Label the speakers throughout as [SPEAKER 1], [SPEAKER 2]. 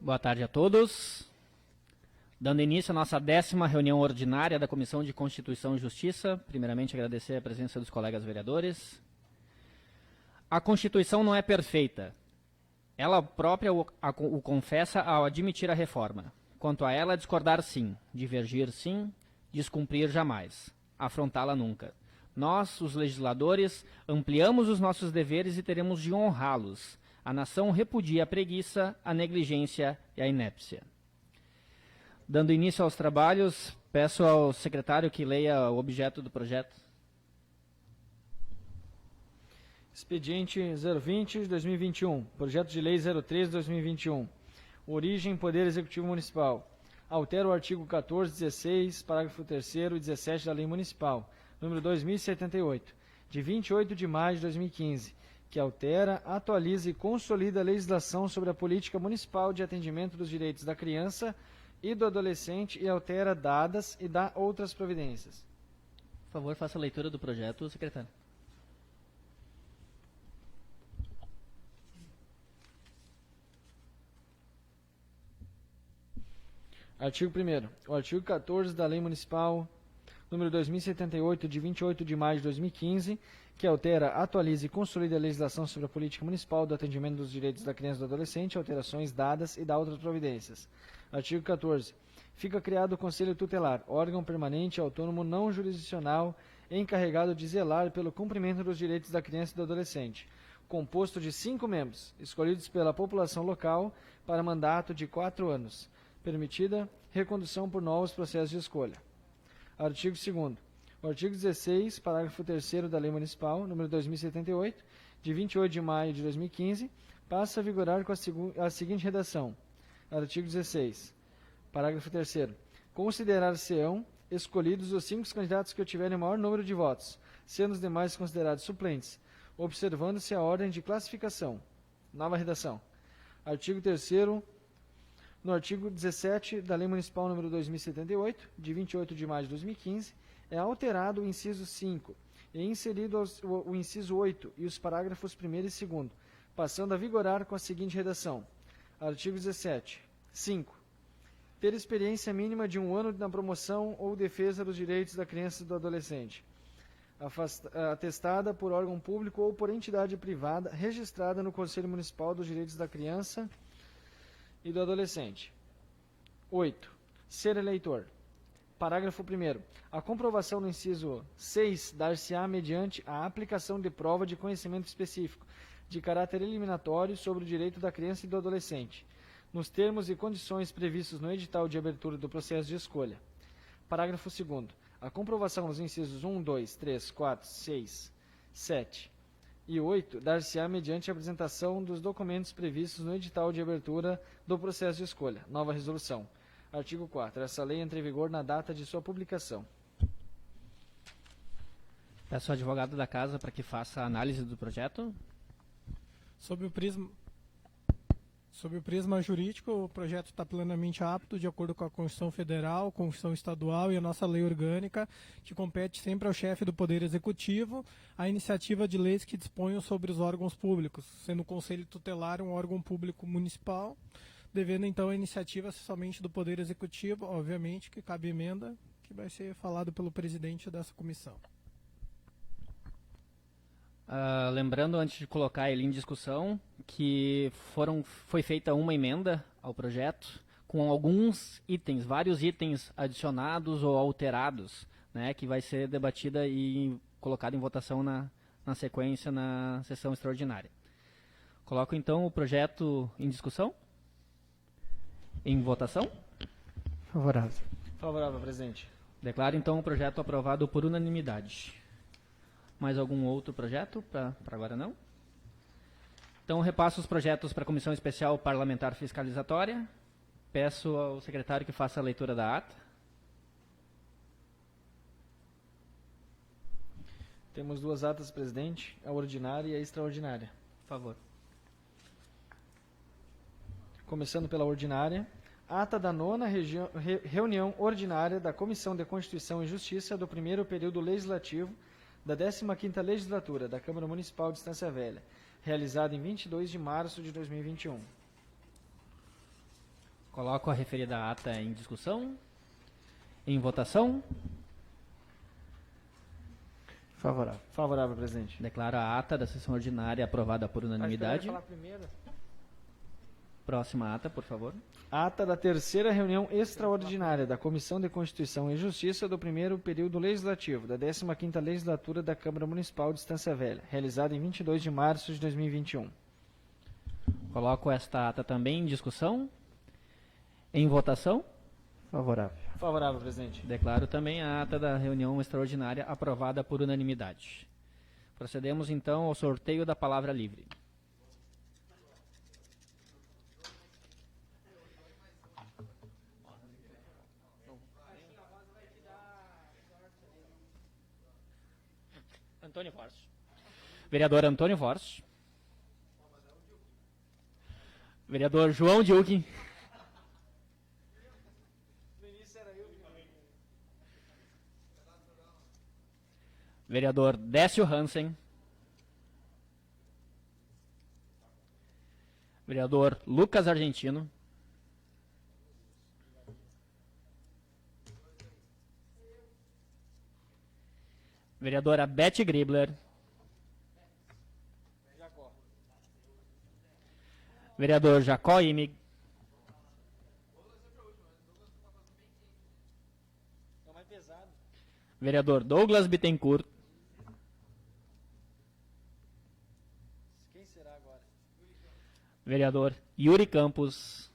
[SPEAKER 1] Boa tarde a todos. Dando início à nossa 10ª reunião ordinária da Comissão de Constituição e Justiça, primeiramente agradecer a presença dos colegas vereadores. A Constituição não é perfeita. Ela própria o confessa ao admitir a reforma. Quanto a ela, discordar sim, divergir sim, descumprir jamais, afrontá-la nunca. Nós, os legisladores, ampliamos os nossos deveres e teremos de honrá-los. A nação repudia a preguiça, a negligência e a inépcia. Dando início aos trabalhos, peço ao secretário que leia o objeto do projeto.
[SPEAKER 2] Expediente 020 de 2021, projeto de lei 03 de 2021. Origem Poder Executivo Municipal. Altera o artigo 14, 16, parágrafo 3º e 17 da Lei Municipal, número 2078, de 28 de maio de 2015, que altera, atualiza e consolida a legislação sobre a política municipal de atendimento dos direitos da criança e do adolescente e altera dadas e dá outras providências.
[SPEAKER 1] Por favor, faça a leitura do projeto, secretário.
[SPEAKER 2] Artigo 1º. O artigo 14 da Lei Municipal número 2078, de 28 de maio de 2015, que altera, atualiza e consolida a legislação sobre a política municipal do atendimento dos direitos da criança e do adolescente, alterações dadas e dá outras providências. Artigo 14. Fica criado o Conselho Tutelar, órgão permanente, autônomo, não jurisdicional, encarregado de zelar pelo cumprimento dos direitos da criança e do adolescente, composto de 5 membros, escolhidos pela população local para mandato de 4 anos, permitida recondução por novos processos de escolha. Artigo 2º. O artigo 16, parágrafo 3º da Lei Municipal, número 2078, de 28 de maio de 2015, passa a vigorar com a seguinte redação. Artigo 16. Parágrafo 3º. Considerar-se-ão escolhidos os 5 candidatos que obtiverem o maior número de votos, sendo os demais considerados suplentes, observando-se a ordem de classificação. Nova redação. Artigo 3º. No artigo 17 da Lei Municipal número 2078, de 28 de maio de 2015, é alterado o inciso 5 e inserido o inciso 8 e os parágrafos 1º e 2º, passando a vigorar com a seguinte redação. Artigo 17. 5. Ter experiência mínima de 1 ano na promoção ou defesa dos direitos da criança e do adolescente, atestada por órgão público ou por entidade privada registrada no Conselho Municipal dos Direitos da Criança e do adolescente. 8. Ser eleitor. Parágrafo 1º. A comprovação no inciso 6 dar-se-á mediante a aplicação de prova de conhecimento específico, de caráter eliminatório sobre o direito da criança e do adolescente, nos termos e condições previstos no edital de abertura do processo de escolha. Parágrafo 2º. A comprovação nos incisos 1, 2, 3, 4, 6, 7 e 8 dar-se-á mediante a apresentação dos documentos previstos no edital de abertura do processo de escolha. Nova resolução. Artigo 4. Essa lei entra em vigor na data de sua publicação.
[SPEAKER 1] Peço ao advogado da casa para que faça a análise do projeto.
[SPEAKER 3] Sob o prisma jurídico, o projeto está plenamente apto, de acordo com a Constituição Federal, Constituição Estadual e a nossa lei orgânica, que compete sempre ao chefe do Poder Executivo a iniciativa de leis que disponham sobre os órgãos públicos, sendo o Conselho Tutelar um órgão público municipal, devendo então a iniciativa ser somente do Poder Executivo, obviamente que cabe emenda, que vai ser falado pelo presidente dessa comissão.
[SPEAKER 1] Lembrando, antes de colocar ele em discussão, que foi feita uma emenda ao projeto, com alguns itens, vários itens adicionados ou alterados, né, que vai ser debatida e colocada em votação na sequência na sessão extraordinária. Coloco então o projeto em discussão. Em votação.
[SPEAKER 3] Favorável.
[SPEAKER 2] Favorável, presidente.
[SPEAKER 1] Declaro então o projeto aprovado por unanimidade. Mais algum outro projeto? Para agora não? Então, repasso os projetos para a Comissão Especial Parlamentar Fiscalizatória. Peço ao secretário que faça a leitura da ata.
[SPEAKER 2] Temos 2 atas, presidente, a ordinária e a extraordinária.
[SPEAKER 1] Por favor.
[SPEAKER 2] Começando pela ordinária. Ata da 9ª reunião ordinária da Comissão de Constituição e Justiça do 1º período legislativo da 15ª Legislatura da Câmara Municipal de Estância Velha, realizada em 22 de março de 2021.
[SPEAKER 1] Coloco a referida ata em discussão. Em votação.
[SPEAKER 2] Favorável. Favorável, presidente.
[SPEAKER 1] Declaro a ata da sessão ordinária aprovada por unanimidade. Próxima ata, por favor.
[SPEAKER 2] Ata da terceira reunião extraordinária da Comissão de Constituição e Justiça do primeiro período legislativo da 15ª Legislatura da Câmara Municipal de Estância Velha, realizada em 22 de março de 2021.
[SPEAKER 1] Coloco esta ata também em discussão. Em votação.
[SPEAKER 2] Favorável. Favorável, presidente.
[SPEAKER 1] Declaro também a ata da reunião extraordinária aprovada por unanimidade. Procedemos então ao sorteio da palavra livre. Antônio Fortes. Vereador Antônio Fortes. Vereador João Dilke. Vereador Décio Hansen. Vereador Lucas Argentino. Vereadora Beth Gribler. Vereador Jacó Imig. Vereador Douglas Bittencourt.
[SPEAKER 2] Quem será agora?
[SPEAKER 1] Vereador Yuri Campos.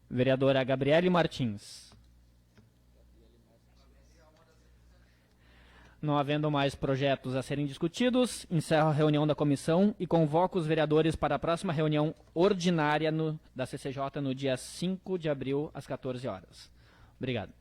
[SPEAKER 1] Vereadora Gabriele Martins. Não havendo mais projetos a serem discutidos, encerro a reunião da comissão e convoco os vereadores para a próxima reunião ordinária da CCJ no dia 5 de abril, às 14 horas. Obrigado.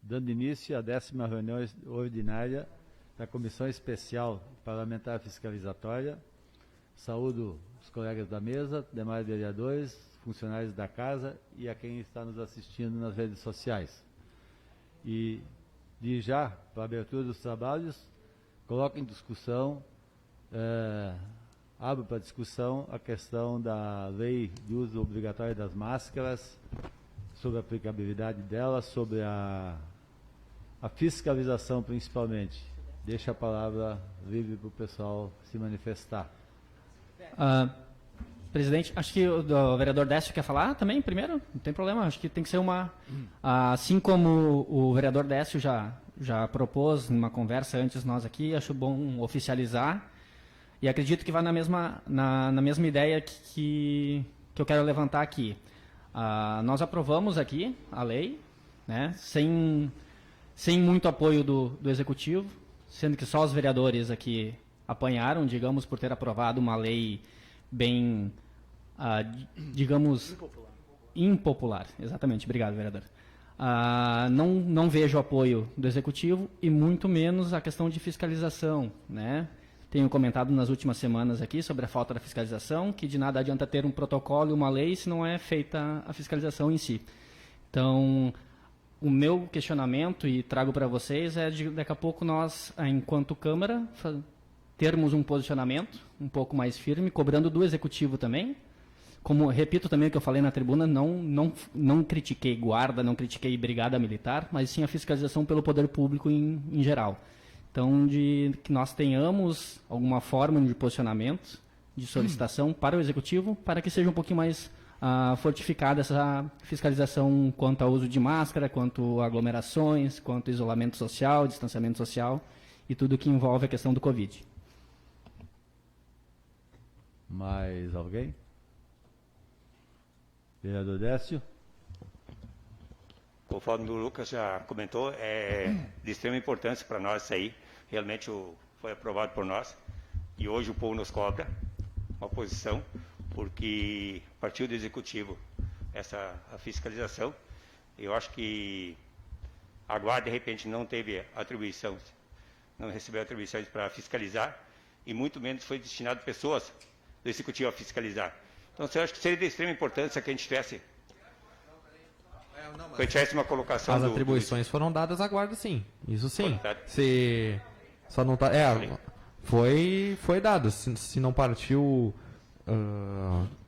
[SPEAKER 4] dando início à 10ª reunião ordinária da Comissão Especial Parlamentar Fiscalizatória. Saúdo os colegas da mesa, demais vereadores, funcionários da casa e a quem está nos assistindo nas redes sociais. E, de já, para a abertura dos trabalhos, coloco em discussão, abro para discussão a questão da lei de uso obrigatório das máscaras, sobre a aplicabilidade dela, sobre a fiscalização principalmente. Deixo a palavra livre para o pessoal se manifestar.
[SPEAKER 1] Presidente, acho que o vereador Décio quer falar também primeiro, não tem problema, acho que tem que ser assim como o vereador Décio já propôs numa conversa antes nós aqui, acho bom oficializar e acredito que vai na mesma ideia que eu quero levantar aqui. Nós aprovamos aqui a lei, né, sem muito apoio do Executivo, sendo que só os vereadores aqui apanharam, digamos, por ter aprovado uma lei bem, digamos, impopular. Exatamente, obrigado, vereador. Não vejo apoio do Executivo e muito menos a questão de fiscalização, né? Tenho comentado nas últimas semanas aqui sobre a falta da fiscalização, que de nada adianta ter um protocolo e uma lei se não é feita a fiscalização em si. Então, o meu questionamento, e trago para vocês, é de daqui a pouco nós, enquanto Câmara, termos um posicionamento um pouco mais firme, cobrando do Executivo também. Como repito também o que eu falei na tribuna, não critiquei guarda, não critiquei brigada militar, mas sim a fiscalização pelo poder público em geral. Então, que nós tenhamos alguma forma de posicionamento, de solicitação para o Executivo, para que seja um pouquinho mais fortificada essa fiscalização quanto ao uso de máscara, quanto a aglomerações, quanto ao isolamento social, distanciamento social e tudo que envolve a questão do Covid.
[SPEAKER 4] Mais alguém? Vereador Décio?
[SPEAKER 5] Conforme o Lucas já comentou, é de extrema importância para nós isso aí. Realmente foi aprovado por nós e hoje o povo nos cobra uma posição, porque partiu do Executivo a fiscalização. Eu acho que a Guarda, de repente, não teve atribuição, não recebeu atribuições para fiscalizar e muito menos foi destinado pessoas do Executivo a fiscalizar. Então, eu acho que seria de extrema importância que a gente tivesse uma colocação.
[SPEAKER 6] As atribuições foram dadas à Guarda, sim. Isso sim.
[SPEAKER 5] Se
[SPEAKER 6] só não tá. Foi dado. Se não partiu.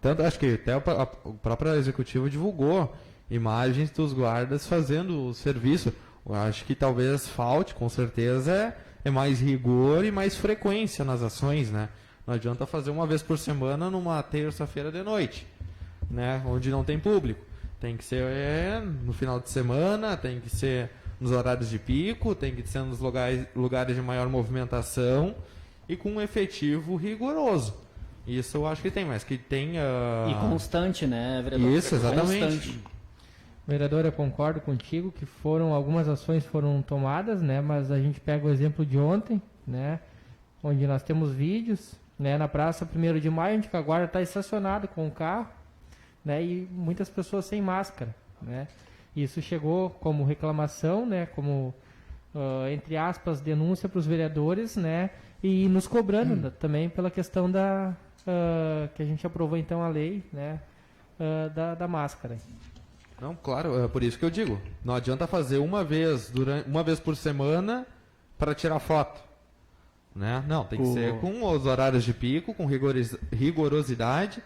[SPEAKER 6] Tanto, acho que até o próprio Executivo divulgou imagens dos guardas fazendo o serviço. Eu acho que talvez falte, com certeza, é mais rigor e mais frequência nas ações, né? Não adianta fazer uma vez por semana numa terça-feira de noite, né? Onde não tem público. Tem que ser no final de semana, tem que ser nos horários de pico, tem que ser nos lugares de maior movimentação e com um efetivo rigoroso. Isso eu acho que tem, mas que tenha...
[SPEAKER 1] E constante, né, vereador?
[SPEAKER 6] Isso, exatamente.
[SPEAKER 1] Constante.
[SPEAKER 7] Vereador, eu concordo contigo que algumas ações foram tomadas, né, mas a gente pega o exemplo de ontem, né, onde nós temos vídeos, né, na Praça 1º de Maio, onde a Guarda está estacionada com o carro, né, e muitas pessoas sem máscara, né. Isso chegou como reclamação, né, como, entre aspas, denúncia para os vereadores, né, e nos cobrando também pela questão que a gente aprovou então a lei, né, da máscara.
[SPEAKER 6] Não, claro, é por isso que eu digo. Não adianta fazer uma vez por semana para tirar foto, né? Não, tem que ser com os horários de pico, com rigorosidade,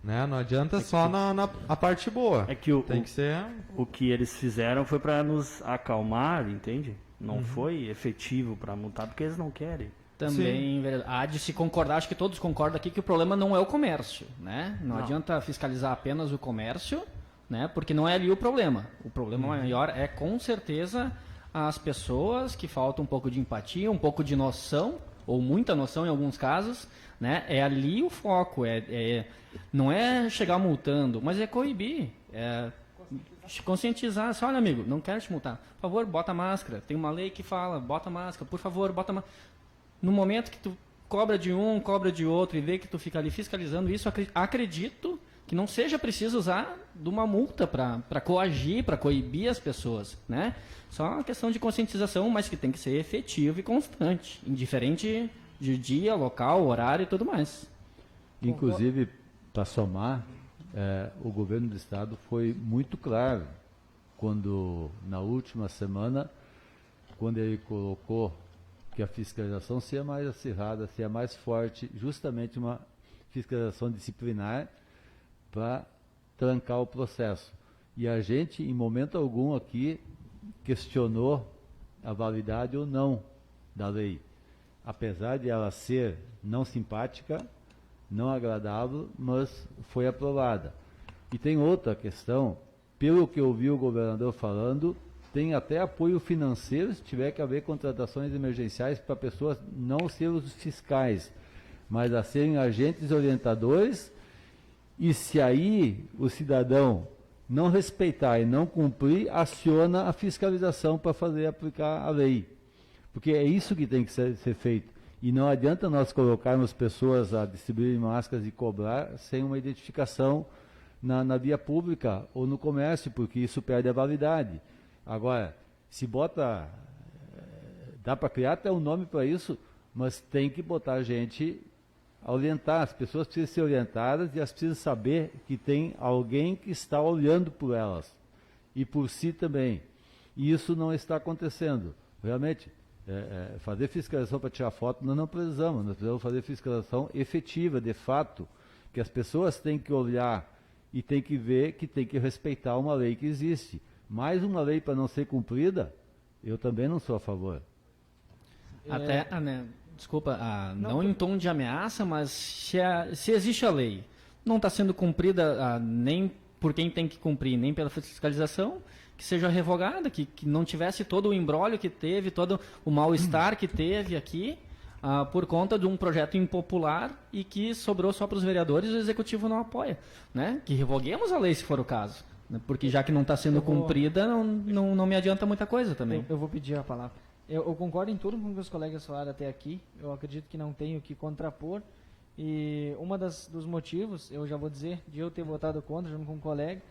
[SPEAKER 6] né? Não adianta só na parte boa.
[SPEAKER 8] É que
[SPEAKER 6] tem que ser...
[SPEAKER 8] o que eles fizeram foi para nos acalmar, entende? Não foi efetivo para multar, porque eles não querem.
[SPEAKER 1] Também, há de se concordar, acho que todos concordam aqui que o problema não é o comércio, né? Não adianta fiscalizar apenas o comércio, né? Porque não é ali o problema. O problema maior é, com certeza, as pessoas que faltam um pouco de empatia, um pouco de noção, ou muita noção em alguns casos, né? É ali o foco, não é chegar multando, mas é coibir, conscientizar, assim, olha amigo, não quero te multar, por favor, bota máscara, tem uma lei que fala, bota máscara, por favor, bota máscara. No momento que tu cobra de um, cobra de outro e vê que tu fica ali fiscalizando isso, acredito, que não seja preciso usar de uma multa para coagir, para coibir as pessoas, né? Só uma questão de conscientização, mas que tem que ser efetivo e constante, indiferente de dia, local, horário e tudo mais.
[SPEAKER 4] Inclusive, para somar, o governo do estado foi muito claro quando, na última semana, quando ele colocou que a fiscalização seja mais acirrada, seja mais forte, justamente uma fiscalização disciplinar para trancar o processo. E a gente, em momento algum aqui, questionou a validade ou não da lei. Apesar de ela ser não simpática, não agradável, mas foi aprovada. E tem outra questão, pelo que eu ouvi o governador falando, tem até apoio financeiro se tiver que haver contratações emergenciais para pessoas não serem os fiscais, mas a serem agentes orientadores. E se aí o cidadão não respeitar e não cumprir, aciona a fiscalização para fazer aplicar a lei. Porque é isso que tem que ser feito. E não adianta nós colocarmos pessoas a distribuir máscaras e cobrar sem uma identificação na via pública ou no comércio, porque isso perde a validade. Agora, se bota... dá para criar até um nome para isso, mas tem que botar gente... orientar, as pessoas precisam ser orientadas e elas precisam saber que tem alguém que está olhando por elas e por si também. E isso não está acontecendo. Realmente, fazer fiscalização para tirar foto nós não precisamos, nós precisamos fazer fiscalização efetiva, de fato, que as pessoas têm que olhar e têm que ver que tem que respeitar uma lei que existe. Mais uma lei para não ser cumprida, eu também não sou a favor.
[SPEAKER 1] Até, né? Desculpa, não em tom de ameaça, mas se existe a lei, não está sendo cumprida nem por quem tem que cumprir, nem pela fiscalização, que seja revogada, que não tivesse todo o imbróglio que teve, todo o mal-estar que teve aqui, por conta de um projeto impopular e que sobrou só para os vereadores e o Executivo não apoia. Né? Que revoguemos a lei se for o caso, né? Porque já que não está sendo cumprida, não me adianta muita coisa também.
[SPEAKER 2] Eu vou pedir a palavra. Eu concordo em tudo com o que os colegas falaram até aqui. Eu acredito que não tenho o que contrapor. E dos motivos, eu já vou dizer, de eu ter votado contra, junto com um colega,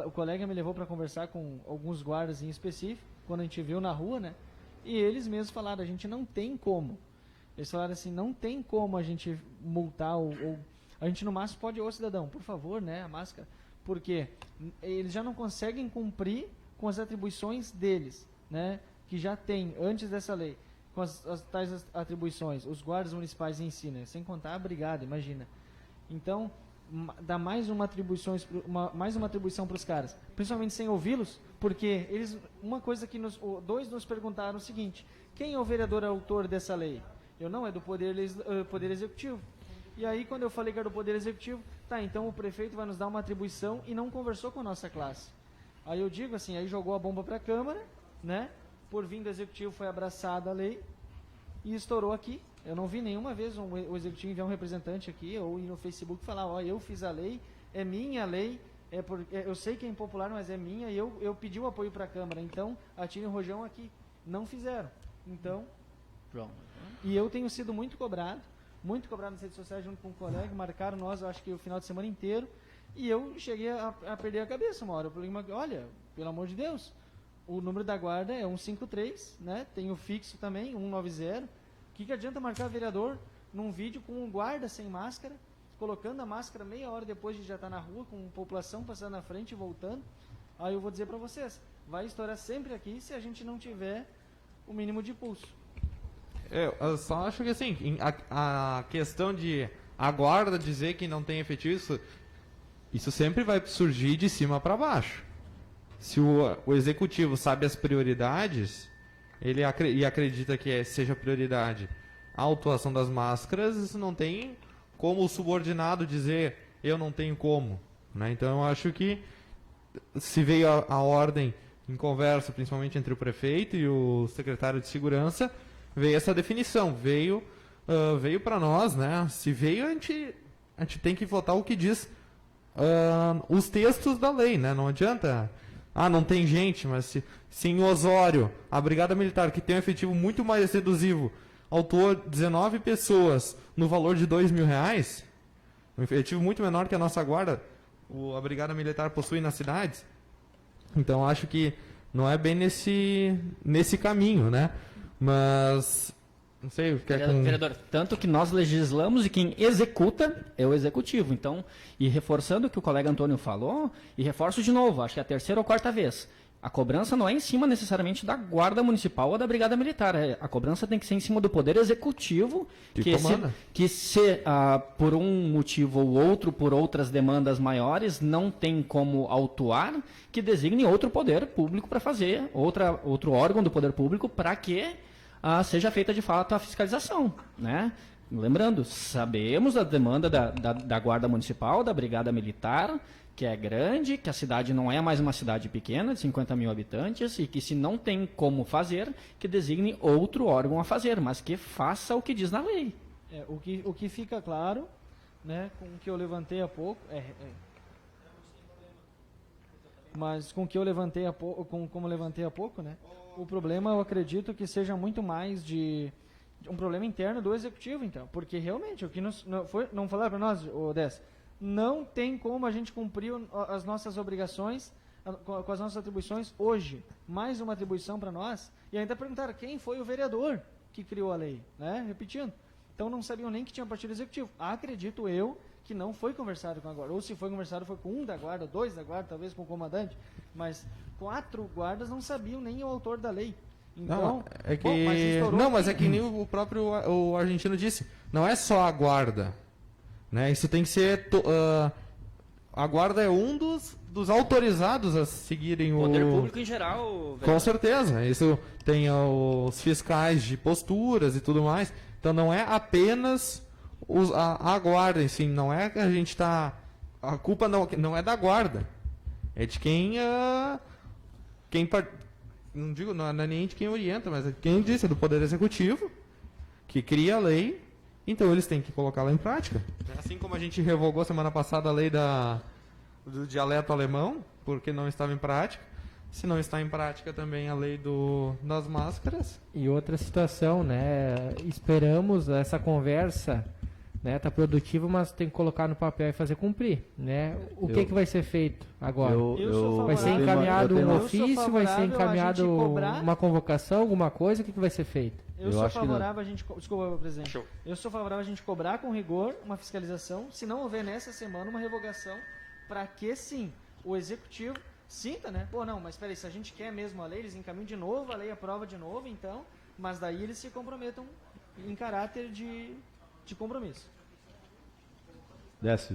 [SPEAKER 2] o colega me levou para conversar com alguns guardas em específico, quando a gente viu na rua, né? E eles mesmos falaram, a gente não tem como. Eles falaram assim, não tem como a gente multar, ou a gente no máximo pode, cidadão, por favor, né, a máscara. Porque eles já não conseguem cumprir com as atribuições deles, né? Que já tem, antes dessa lei, com as tais atribuições, os guardas municipais em si, né? Sem contar a brigada, imagina. Então, dá mais uma atribuição para os caras, principalmente sem ouvi-los, porque uma coisa que dois nos perguntaram é o seguinte, quem é o vereador autor dessa lei? Eu não, é do Poder Executivo. E aí, quando eu falei que era do Poder Executivo, então o prefeito vai nos dar uma atribuição e não conversou com a nossa classe. Aí eu digo assim, aí jogou a bomba para a Câmara, né? Por vindo do Executivo foi abraçada a lei e estourou aqui. Eu não vi nenhuma vez o Executivo enviar um representante aqui ou ir no Facebook falar, eu fiz a lei, é minha lei, eu sei que é impopular, mas é minha e eu pedi o apoio para a Câmara, então atire o rojão aqui. Não fizeram. Então, e eu tenho sido muito cobrado nas redes sociais junto com um colega, marcaram nós, eu acho que o final de semana inteiro, e eu cheguei a perder a cabeça uma hora. Eu falei, olha, pelo amor de Deus, o número da guarda é 153, né? Tem o fixo também, 190. O que adianta marcar vereador num vídeo com um guarda sem máscara, colocando a máscara meia hora depois de já estar na rua, com população passando na frente e voltando? Aí eu vou dizer para vocês, vai estourar sempre aqui se a gente não tiver o mínimo de pulso.
[SPEAKER 6] Eu só acho que assim, a questão de a guarda dizer que não tem efetivo, isso sempre vai surgir de cima para baixo. Se o executivo sabe as prioridades, ele acredita que seja prioridade a autuação das máscaras, isso não tem como o subordinado dizer eu não tenho como. Né? Então eu acho que se veio a ordem em conversa, principalmente entre o prefeito e o secretário de segurança, veio essa definição, veio para nós, né? Se veio, a gente tem que votar o que diz os textos da lei, né? Não adianta, não tem gente, mas se em Osório, a Brigada Militar, que tem um efetivo muito mais reduzido, autuou 19 pessoas no valor de R$2.000, um efetivo muito menor que a nossa guarda, a Brigada Militar possui nas cidades. Então acho que não é bem nesse caminho, né? Mas não sei o que é com...
[SPEAKER 1] Vereador, tanto que nós legislamos e quem executa é o executivo. Então, e reforçando o que o colega Antônio falou, e reforço de novo, acho que é a terceira ou quarta vez. A cobrança não é em cima necessariamente da Guarda Municipal ou da Brigada Militar. A cobrança tem que ser em cima do Poder Executivo, que se por um motivo ou outro, por outras demandas maiores, não tem como autuar, que designe outro poder público para fazer, outro órgão do poder público para que seja feita de fato a fiscalização, né? Lembrando, sabemos da demanda da Guarda Municipal, da Brigada Militar, que é grande, que a cidade não é mais uma cidade pequena, de 50 mil habitantes, e que se não tem como fazer, que designe outro órgão a fazer, mas que faça o que diz na lei.
[SPEAKER 2] O que fica claro, né, com o que eu levantei há pouco, mas com o que eu levantei há pouco, como levantei há pouco, né, o problema eu acredito que seja muito mais de um problema interno do executivo, então, porque realmente o que não falaram para nós, o Dess, não tem como a gente cumprir as nossas obrigações com as nossas atribuições hoje. Mais uma atribuição para nós. E ainda perguntaram quem foi o vereador que criou a lei, né? Repetindo. Então não sabiam nem que tinha partido executivo. Acredito eu que não foi conversado com a guarda. Ou se foi conversado foi com um da guarda, 2 da guarda, talvez com o comandante. Mas 4 guardas não sabiam nem o autor da lei. Então,
[SPEAKER 6] mas é que nem o próprio o argentino disse. Não é só a guarda. Né? Isso tem que ser... a guarda é um dos autorizados a seguirem o...
[SPEAKER 1] Poder público em geral.
[SPEAKER 6] Com certeza. Isso tem os fiscais de posturas e tudo mais. Então não é apenas a guarda, enfim, não é que a gente está... A culpa não é da guarda. É de quem... não digo, não é nem de quem orienta, mas é de quem disse, é do Poder Executivo, que cria a lei. Então eles têm que colocá-la em prática. Assim como a gente revogou semana passada a lei do dialeto alemão, porque não estava em prática. Se não está em prática também a lei das máscaras.
[SPEAKER 7] E outra situação, né? Esperamos essa conversa, né? Tá produtiva, mas tem que colocar no papel e fazer cumprir, né? O que vai ser feito agora? Vai ser encaminhado um ofício, vai ser encaminhado uma convocação, alguma coisa? O que vai ser feito?
[SPEAKER 2] Eu sou favorável a gente... Desculpa, presidente. Show. Eu sou favorável a gente cobrar com rigor uma fiscalização, se não houver nessa semana uma revogação, para que sim, o executivo sinta, né? Pô, não, mas espera aí, se a gente quer mesmo a lei, eles encaminham de novo, a lei aprova de novo, então, mas daí eles se comprometam em caráter de compromisso.
[SPEAKER 4] Desce.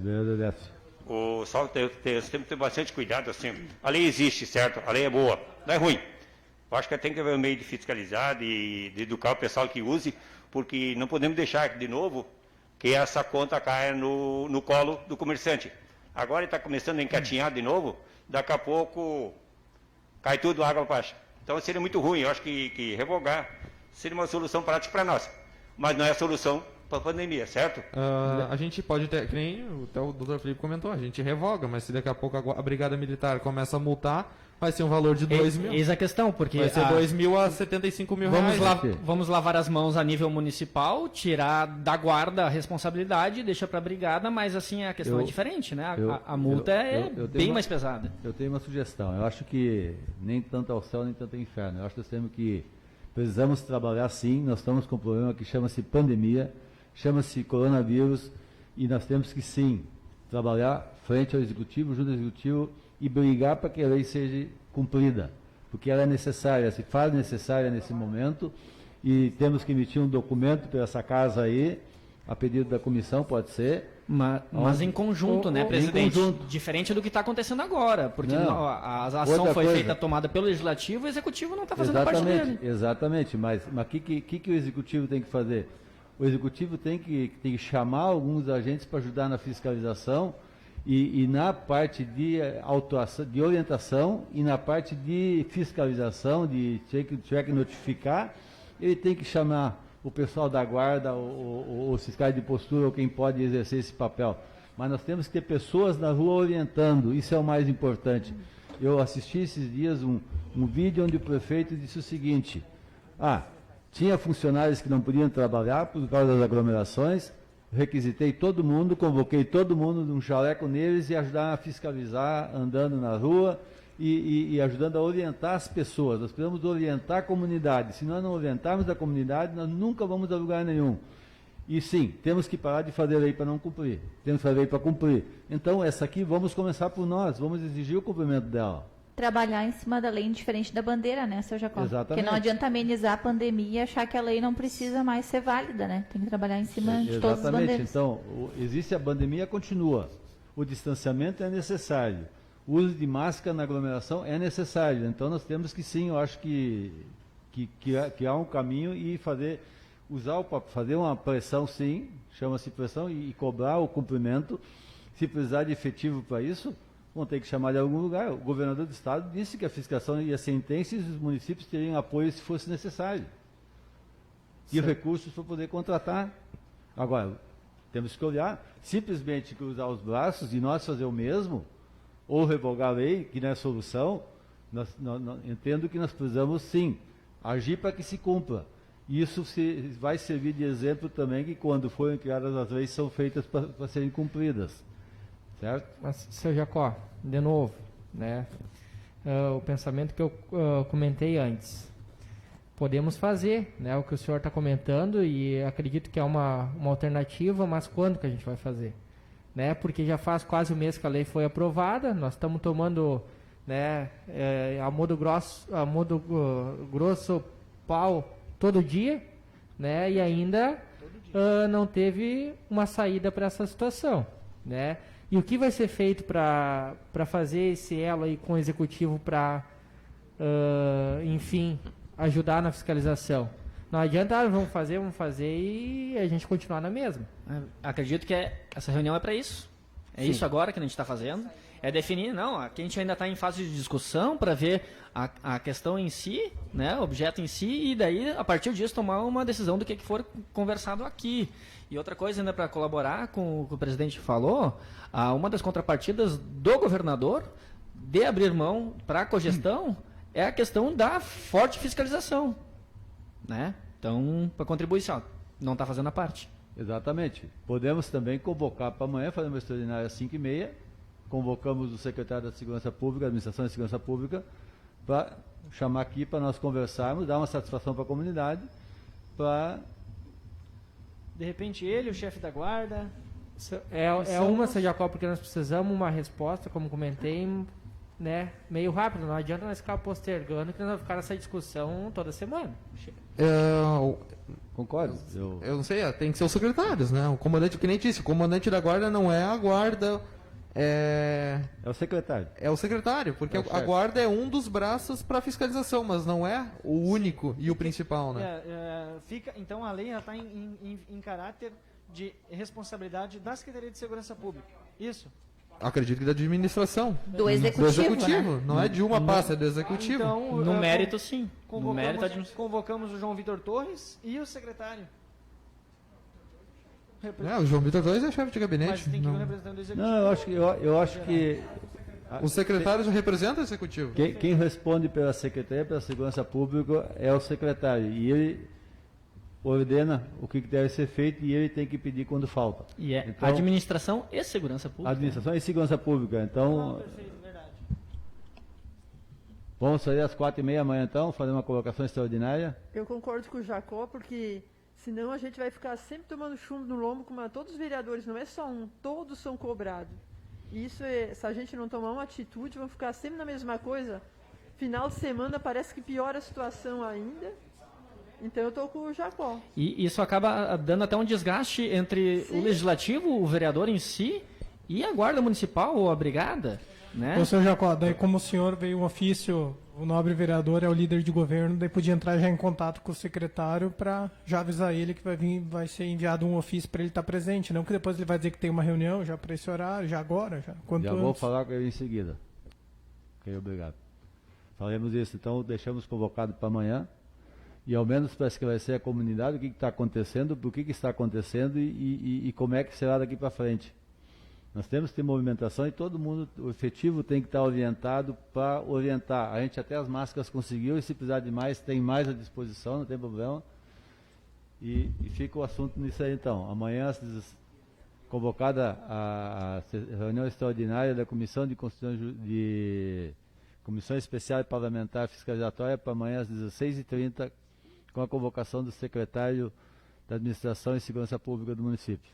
[SPEAKER 5] Só temos que ter bastante cuidado, assim. A lei existe, certo? A lei é boa, não é ruim. Eu acho que tem que haver um meio de fiscalizar, de educar o pessoal que use, porque não podemos deixar, de novo, que essa conta caia no colo do comerciante. Agora ele está começando a encatinhar de novo, daqui a pouco cai tudo água abaixo. Então seria muito ruim, eu acho que revogar seria uma solução prática para nós. Mas não é a solução para a pandemia, certo?
[SPEAKER 6] A gente pode ter, que nem até o Dr. Felipe comentou, a gente revoga, mas se daqui a pouco a Brigada Militar começa a multar, vai ser um valor de 2 mil.
[SPEAKER 1] Eis a questão, porque...
[SPEAKER 6] Vai ser 2 mil a 75 mil reais.
[SPEAKER 1] Vamos lavar as mãos a nível municipal, tirar da guarda a responsabilidade, deixa para a brigada, mas assim a questão é diferente, né? A multa é bem mais pesada.
[SPEAKER 4] Eu tenho uma sugestão. Eu acho que nem tanto ao céu, nem tanto ao inferno. Eu acho que precisamos trabalhar sim. Nós estamos com um problema que chama-se pandemia, chama-se coronavírus, e nós temos que sim trabalhar frente ao executivo, junto ao executivo, e brigar para que a lei seja cumprida, porque ela é necessária, se faz necessária nesse momento, e temos que emitir um documento para essa casa aí, a pedido da comissão, pode ser.
[SPEAKER 1] Mas em conjunto, né, presidente? Diferente do que está acontecendo agora, porque a ação foi feita, tomada pelo Legislativo, o Executivo não está fazendo a parte dele.
[SPEAKER 4] Exatamente, mas o que o Executivo tem que fazer? O Executivo tem que chamar alguns agentes para ajudar na fiscalização, e na parte de autuação, de orientação, e na parte de fiscalização, de tiver que notificar, ele tem que chamar o pessoal da guarda, os fiscais de postura, ou quem pode exercer esse papel. Mas nós temos que ter pessoas na rua orientando, isso é o mais importante. Eu assisti esses dias um vídeo onde o prefeito disse o seguinte: tinha funcionários que não podiam trabalhar por causa das aglomerações, requisitei todo mundo, convoquei todo mundo num jaleco neles e ajudar a fiscalizar, andando na rua e ajudando a orientar as pessoas. Nós precisamos orientar a comunidade. Se nós não orientarmos a comunidade, nós nunca vamos a lugar nenhum. E sim, temos que parar de fazer lei para não cumprir. Temos que fazer lei para cumprir. Então, essa aqui, vamos começar por nós, vamos exigir o cumprimento dela.
[SPEAKER 9] Trabalhar em cima da lei indiferente da bandeira, né, seu Jacó?
[SPEAKER 4] Exatamente.
[SPEAKER 9] Porque não adianta amenizar a pandemia e achar que a lei não precisa mais ser válida, né? Tem que trabalhar em cima de todas as bandeiras.
[SPEAKER 4] Então, existe a pandemia, continua. O distanciamento é necessário. O uso de máscara na aglomeração é necessário. Então, nós temos que, sim, eu acho que há um caminho e fazer uma pressão, sim, chama-se pressão, e cobrar o cumprimento. Se precisar de efetivo para isso, vão ter que chamar de algum lugar. O governador do estado disse que a fiscalização ia ser intensa e os municípios teriam apoio se fosse necessário. E recursos para poder contratar. Agora, temos que olhar, simplesmente cruzar os braços e nós fazer o mesmo, ou revogar a lei, que não é solução, entendo que nós precisamos, sim, agir para que se cumpra. E isso vai servir de exemplo também que quando forem criadas as leis são feitas para serem cumpridas. Certo?
[SPEAKER 7] Mas, seu Jacó, de novo, né? O pensamento que eu comentei antes. Podemos fazer, né, o que o senhor está comentando e acredito que é uma alternativa, mas quando que a gente vai fazer? Né? Porque já faz quase um mês que a lei foi aprovada, nós estamos tomando, né, a modo grosso pau todo dia, né, e ainda não teve uma saída para essa situação, né? E o que vai ser feito para fazer esse elo aí com o executivo para, enfim, ajudar na fiscalização? Não adianta, vamos fazer e a gente continuar na mesma.
[SPEAKER 1] Acredito que essa reunião é para isso. É Sim. Isso agora que a gente está fazendo. É definir, não, aqui a gente ainda está em fase de discussão para ver a questão em si, né, o objeto em si, e daí, a partir disso, tomar uma decisão do que for conversado aqui. E outra coisa, ainda para colaborar com o que o presidente falou, uma das contrapartidas do governador de abrir mão para a cogestão é a questão da forte fiscalização. Né? Então, para contribuição, não está fazendo a parte.
[SPEAKER 4] Exatamente. Podemos também convocar para amanhã, fazer uma extraordinária às 5h30, convocamos o secretário da Segurança Pública, da Administração de Segurança Pública, para chamar aqui para nós conversarmos, dar uma satisfação para a comunidade, para...
[SPEAKER 2] De repente ele, o chefe da guarda...
[SPEAKER 7] Seu Jacó, porque nós precisamos uma resposta, como comentei, né, meio rápido. Não adianta nós ficar postergando, que nós vamos ficar nessa discussão toda semana.
[SPEAKER 4] Concordo.
[SPEAKER 6] Eu não sei, tem que ser os secretários, né? O comandante, que nem disse, o comandante da guarda não é a guarda... É
[SPEAKER 4] o secretário.
[SPEAKER 6] É o secretário, porque a guarda é um dos braços para fiscalização, mas não é o único e o principal, né?
[SPEAKER 2] Então a lei está em caráter de responsabilidade da Secretaria de Segurança Pública. Isso?
[SPEAKER 6] Acredito que da administração.
[SPEAKER 9] Do executivo,
[SPEAKER 6] né? Não é de uma pasta, é do executivo.
[SPEAKER 2] Então,
[SPEAKER 1] no mérito, sim.
[SPEAKER 2] Convocamos o João Vitor Torres e o secretário.
[SPEAKER 6] O João Vitor Torres é chefe de gabinete.
[SPEAKER 2] Mas tem que ir um representante do executivo.
[SPEAKER 4] Não, eu acho que...
[SPEAKER 6] O secretário já representa o executivo.
[SPEAKER 4] Quem responde pela Secretaria, pela Segurança Pública, é o secretário. E ele ordena o que deve ser feito e ele tem que pedir quando falta.
[SPEAKER 1] E é
[SPEAKER 4] então,
[SPEAKER 1] administração e segurança pública.
[SPEAKER 4] Administração e segurança pública. Então,
[SPEAKER 2] perfeito, verdade.
[SPEAKER 4] Vamos sair às 4h30 amanhã, então, fazer uma colocação extraordinária.
[SPEAKER 10] Eu concordo com o Jacó, porque senão a gente vai ficar sempre tomando chumbo no lombo, como todos os vereadores, não é só um, todos são cobrados. E isso se a gente não tomar uma atitude, vamos ficar sempre na mesma coisa. Final de semana parece que piora a situação ainda. Então eu estou com o Jacó.
[SPEAKER 1] E isso acaba dando até um desgaste entre o legislativo, o vereador em si, e a guarda municipal ou a brigada, né?
[SPEAKER 3] Ô, seu Jacó, daí como o senhor veio um ofício, o nobre vereador é o líder de governo, daí podia entrar já em contato com o secretário para já avisar ele que vai ser enviado um ofício para ele estar presente, não que depois ele vai dizer que tem uma reunião já para esse horário, já agora, quanto
[SPEAKER 4] já
[SPEAKER 3] antes.
[SPEAKER 4] Vou falar com ele em seguida. Ok, obrigado. Faremos isso, então deixamos convocado para amanhã. E ao menos para esclarecer a comunidade o que está acontecendo, por que está acontecendo e como é que será daqui para frente. Nós temos que ter movimentação e todo mundo, o efetivo tem que estar orientado para orientar. A gente até as máscaras conseguiu e se precisar de mais, tem mais à disposição, não tem problema. E fica o assunto nisso aí então. Amanhã, convocada a reunião extraordinária da Comissão de Constituição Comissão Especial e Parlamentar Fiscalizatória para amanhã às 16h30, com a convocação do secretário da Administração e Segurança Pública do município.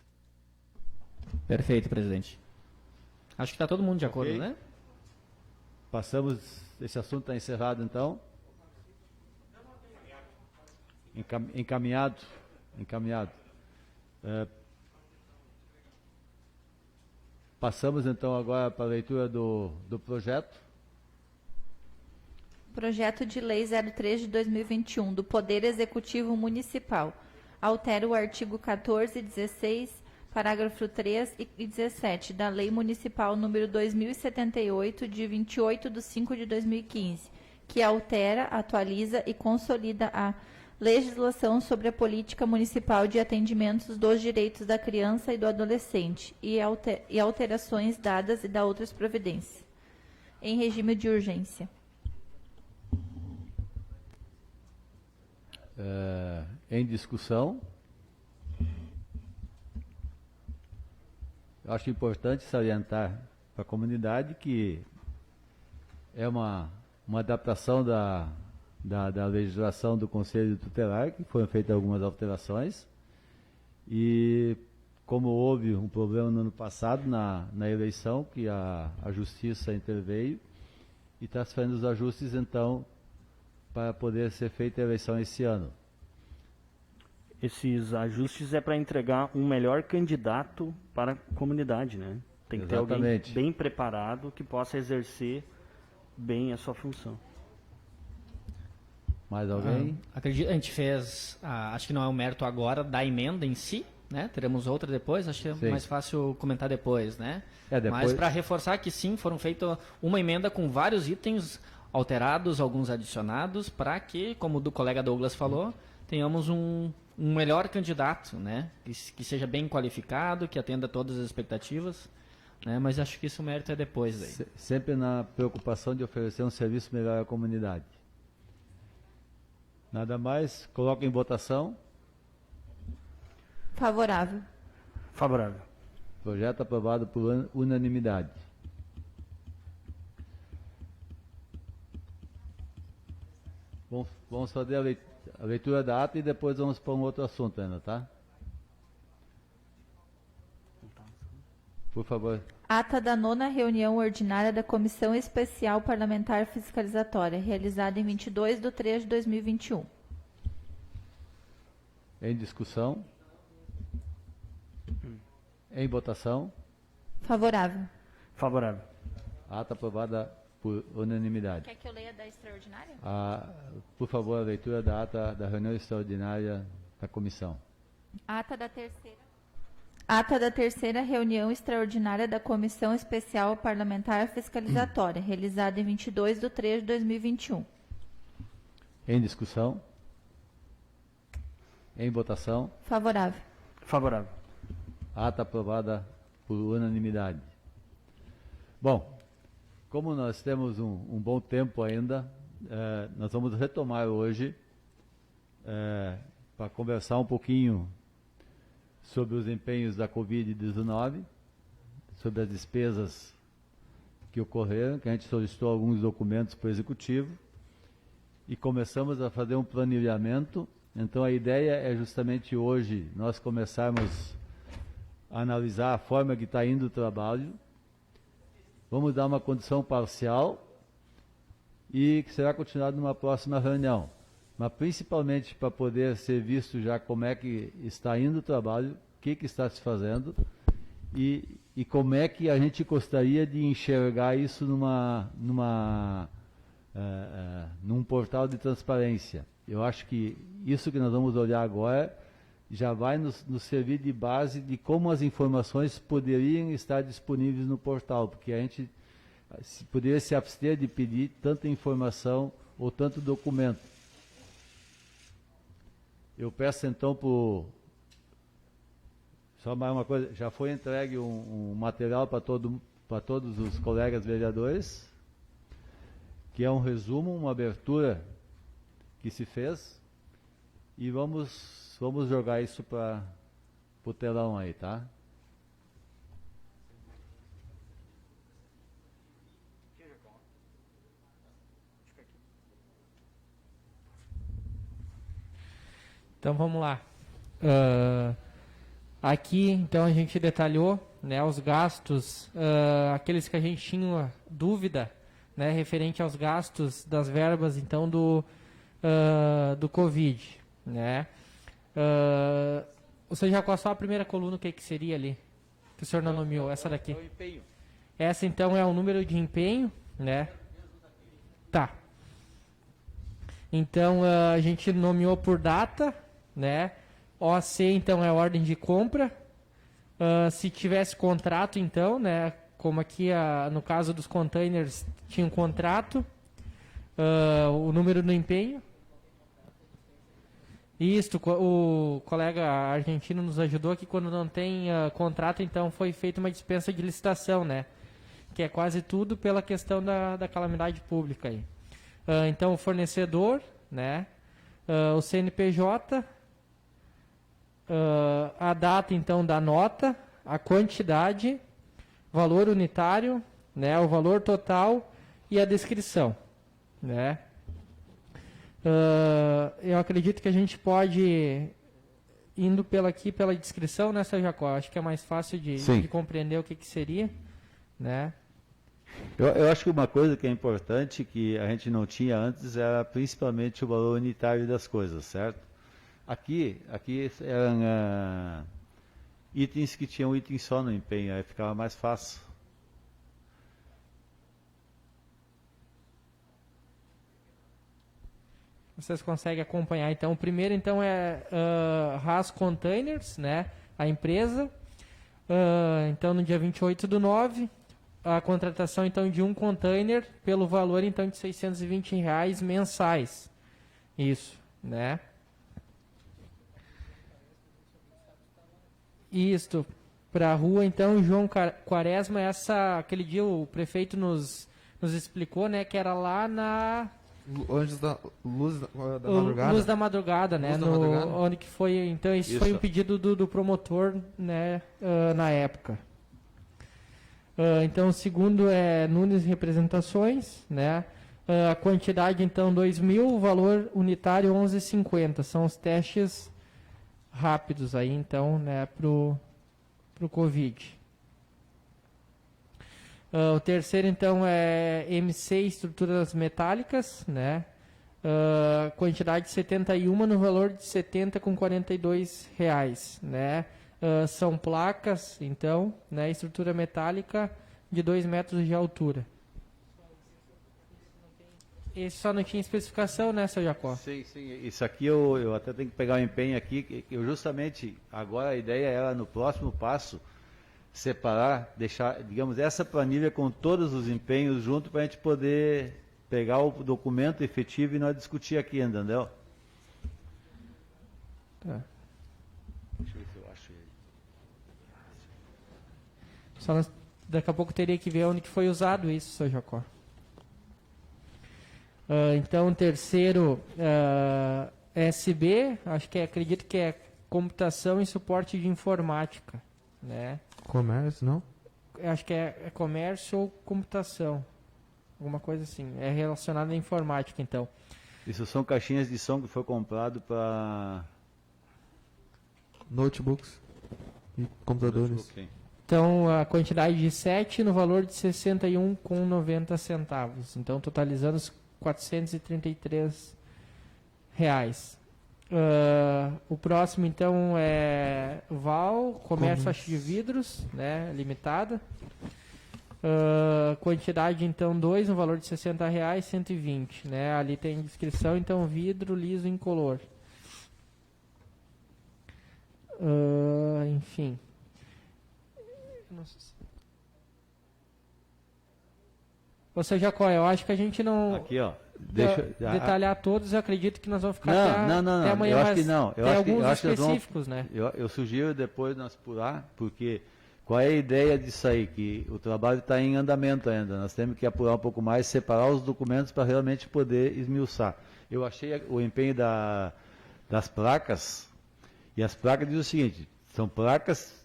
[SPEAKER 1] Perfeito, presidente. Acho que está todo mundo de acordo, né?
[SPEAKER 4] Passamos, esse assunto está encerrado então. Encaminhado. Passamos então agora para a leitura do projeto.
[SPEAKER 9] Projeto de Lei 03 de 2021 do Poder Executivo Municipal. Altera o artigo 14, 16, parágrafo 3 e 17 da Lei Municipal número 2078, de 28/5/2015, que altera, atualiza e consolida a legislação sobre a política municipal de atendimentos dos direitos da criança e do adolescente e alterações dadas e da outras providências, em regime de urgência.
[SPEAKER 4] Em discussão. Eu acho importante salientar para a comunidade que é uma adaptação da legislação do Conselho Tutelar, que foram feitas algumas alterações, e como houve um problema no ano passado na eleição, que a Justiça interveio e está fazendo os ajustes então para poder ser feita a eleição esse ano.
[SPEAKER 8] Esses ajustes é para entregar um melhor candidato para a comunidade, né? Tem que ter alguém bem preparado que possa exercer bem a sua função.
[SPEAKER 4] Mais alguém?
[SPEAKER 1] Acredito, a gente fez, acho que não é o mérito agora da emenda em si, né? Teremos outra depois, acho que é mais fácil comentar depois, né?
[SPEAKER 4] Depois...
[SPEAKER 1] Mas para reforçar que sim, foram feitas uma emenda com vários itens alterados, alguns adicionados, para que, como o do colega Douglas falou, tenhamos um melhor candidato, né? Que seja bem qualificado, que atenda todas as expectativas, né? Mas acho que isso o mérito é depois aí.
[SPEAKER 4] Sempre na preocupação de oferecer um serviço melhor à comunidade. Nada mais, coloco em votação.
[SPEAKER 9] Favorável.
[SPEAKER 8] Favorável.
[SPEAKER 4] Projeto aprovado por unanimidade. Vamos fazer a leitura da ata e depois vamos para um outro assunto ainda, tá? Por favor.
[SPEAKER 9] Ata da 9ª reunião ordinária da Comissão Especial Parlamentar Fiscalizatória, realizada em 22/3/2021.
[SPEAKER 4] Em discussão. Em votação.
[SPEAKER 9] Favorável.
[SPEAKER 8] Favorável.
[SPEAKER 4] Ata aprovada por unanimidade.
[SPEAKER 9] Quer que eu leia da extraordinária?
[SPEAKER 4] Por favor, a leitura da ata da reunião extraordinária da comissão.
[SPEAKER 9] Ata da terceira reunião extraordinária da Comissão Especial Parlamentar Fiscalizatória, realizada em 22/3/2021.
[SPEAKER 4] Em discussão. Em votação.
[SPEAKER 9] Favorável.
[SPEAKER 8] Favorável.
[SPEAKER 4] Ata aprovada por unanimidade. Bom, como nós temos um bom tempo ainda, nós vamos retomar hoje para conversar um pouquinho sobre os empenhos da Covid-19, sobre as despesas que ocorreram, que a gente solicitou alguns documentos para o Executivo, e começamos a fazer um planilhamento. Então a ideia é justamente hoje nós começarmos a analisar a forma que está indo o trabalho. Vamos dar uma condição parcial e que será continuado numa próxima reunião. Mas principalmente para poder ser visto já como é que está indo o trabalho, o que está se fazendo e como é que a gente gostaria de enxergar isso num portal de transparência. Eu acho que isso que nós vamos olhar agora já vai nos servir de base de como as informações poderiam estar disponíveis no portal, porque a gente poderia se abster de pedir tanta informação ou tanto documento. Eu peço então só mais uma coisa, já foi entregue um material para todos os colegas vereadores, que é um resumo, uma abertura que se fez, e vamos jogar isso para o telão aí, tá?
[SPEAKER 7] Então vamos lá. Aqui então a gente detalhou, né, os gastos, aqueles que a gente tinha dúvida, né, referente aos gastos das verbas então do Covid, né? O senhor já qual só a primeira coluna, o que seria ali? Que o senhor não nomeou, essa daqui. Essa então é o número de empenho, né? Tá. Então a gente nomeou por data, né? OC então é ordem de compra. Se tivesse contrato então, né? Como aqui no caso dos containers tinha um contrato, o número do empenho. Isto, o colega argentino nos ajudou aqui, quando não tem contrato, então foi feita uma dispensa de licitação, né? Que é quase tudo pela questão da calamidade pública aí. Então o fornecedor, né? O CNPJ, a data então da nota, a quantidade, valor unitário, né? O valor total e a descrição, né? Eu acredito que a gente pode, indo pela descrição, né, Sr. Jacó? Acho que é mais fácil de compreender o que seria, né?
[SPEAKER 4] Eu acho que uma coisa que é importante, que a gente não tinha antes, era principalmente o valor unitário das coisas, certo? Aqui eram itens que tinham item só no empenho, aí ficava mais fácil.
[SPEAKER 7] Vocês conseguem acompanhar, então. O primeiro, então, é Haas Containers, né? A empresa. Então, no dia 28/9, a contratação, então, de um container pelo valor, então, de R$620 mensais. Isso, né? Isto. Para a rua, então, João Quaresma, aquele dia o prefeito nos explicou, né? Que era lá na...
[SPEAKER 6] Antes da luz da madrugada.
[SPEAKER 7] Luz da madrugada, né? Onde que foi, então isso foi um pedido do promotor, né, na época. Então o segundo é Nunes Representações, né? A quantidade então 2.000, o valor unitário 11,50. São os testes rápidos aí então, né, pro Covid. O terceiro, então, é MC Estruturas Metálicas, né? Quantidade de 71 no valor de R$70,42, né? São placas, então, né? Estrutura metálica de 2 metros de altura. Esse só não tinha especificação, né, Sr. Jacó?
[SPEAKER 4] Sim. Isso aqui eu até tenho que pegar o empenho aqui, que eu justamente, agora a ideia era, no próximo passo, separar, deixar, digamos, essa planilha com todos os empenhos junto para a gente poder pegar o documento efetivo e nós discutir aqui, entendeu?
[SPEAKER 7] Tá.
[SPEAKER 4] Deixa eu ver se eu acho ele.
[SPEAKER 7] Só daqui a pouco teria que ver onde que foi usado isso, Sr. Jacó. Então, terceiro, SB, acredito que é computação e suporte de informática, né?
[SPEAKER 6] Comércio, não?
[SPEAKER 7] Acho que é comércio ou computação. Alguma coisa assim. É relacionado à informática, então.
[SPEAKER 4] Isso são caixinhas de som que foi comprado para...
[SPEAKER 6] Notebooks e computadores.
[SPEAKER 7] Então, a quantidade de 7 no valor de R$61,90. Então, totalizando os R$433. O próximo, então, é Val, Comércio Faixa de Vidros, né, limitada. Quantidade, então, 2, no valor de R$60, 120, né, ali tem descrição, então, vidro liso incolor. Enfim. Você, Jacó, eu acho que a gente não...
[SPEAKER 4] Aqui, ó.
[SPEAKER 7] Detalhar todos, eu acredito que nós vamos ficar até amanhã.
[SPEAKER 4] Eu acho que não.
[SPEAKER 7] Tem alguns específicos, né?
[SPEAKER 4] Eu sugiro depois nós apurar, porque qual é a ideia disso aí? Que o trabalho está em andamento ainda. Nós temos que apurar um pouco mais, separar os documentos para realmente poder esmiuçar. Eu achei o empenho da das placas, e as placas dizem o seguinte, são placas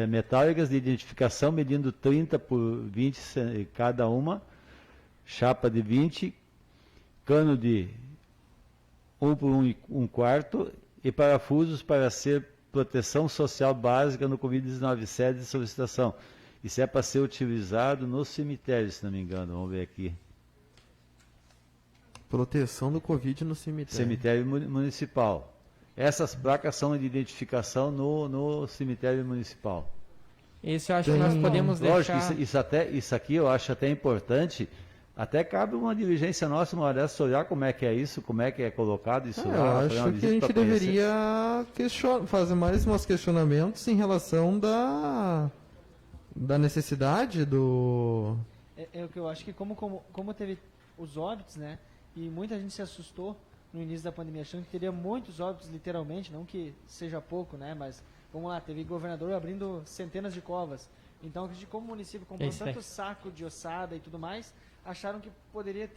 [SPEAKER 4] metálicas de identificação medindo 30 por 20 cada uma, chapa de 20, cano de 1 por 1 quarto e parafusos para ser proteção social básica no Covid-19, sede de solicitação. Isso é para ser utilizado no cemitério, se não me engano, vamos ver aqui.
[SPEAKER 6] Proteção do Covid no cemitério.
[SPEAKER 4] Cemitério municipal. Essas placas são de identificação no cemitério municipal.
[SPEAKER 7] Isso eu acho que nós podemos deixar...
[SPEAKER 4] Lógico, isso aqui eu acho até importante, até cabe uma diligência nossa, uma hora dessa, olhar como é que é isso, como é que é colocado isso lá.
[SPEAKER 6] Eu acho que a gente deveria fazer mais uns questionamentos em relação da necessidade do...
[SPEAKER 2] É o que eu acho que como teve os óbitos, né, e muita gente se assustou no início da pandemia, achando que teria muitos óbitos, literalmente, não que seja pouco, né, mas, vamos lá, teve governador abrindo centenas de covas. Então, como o município comprou tanto saco de ossada e tudo mais, acharam que poderia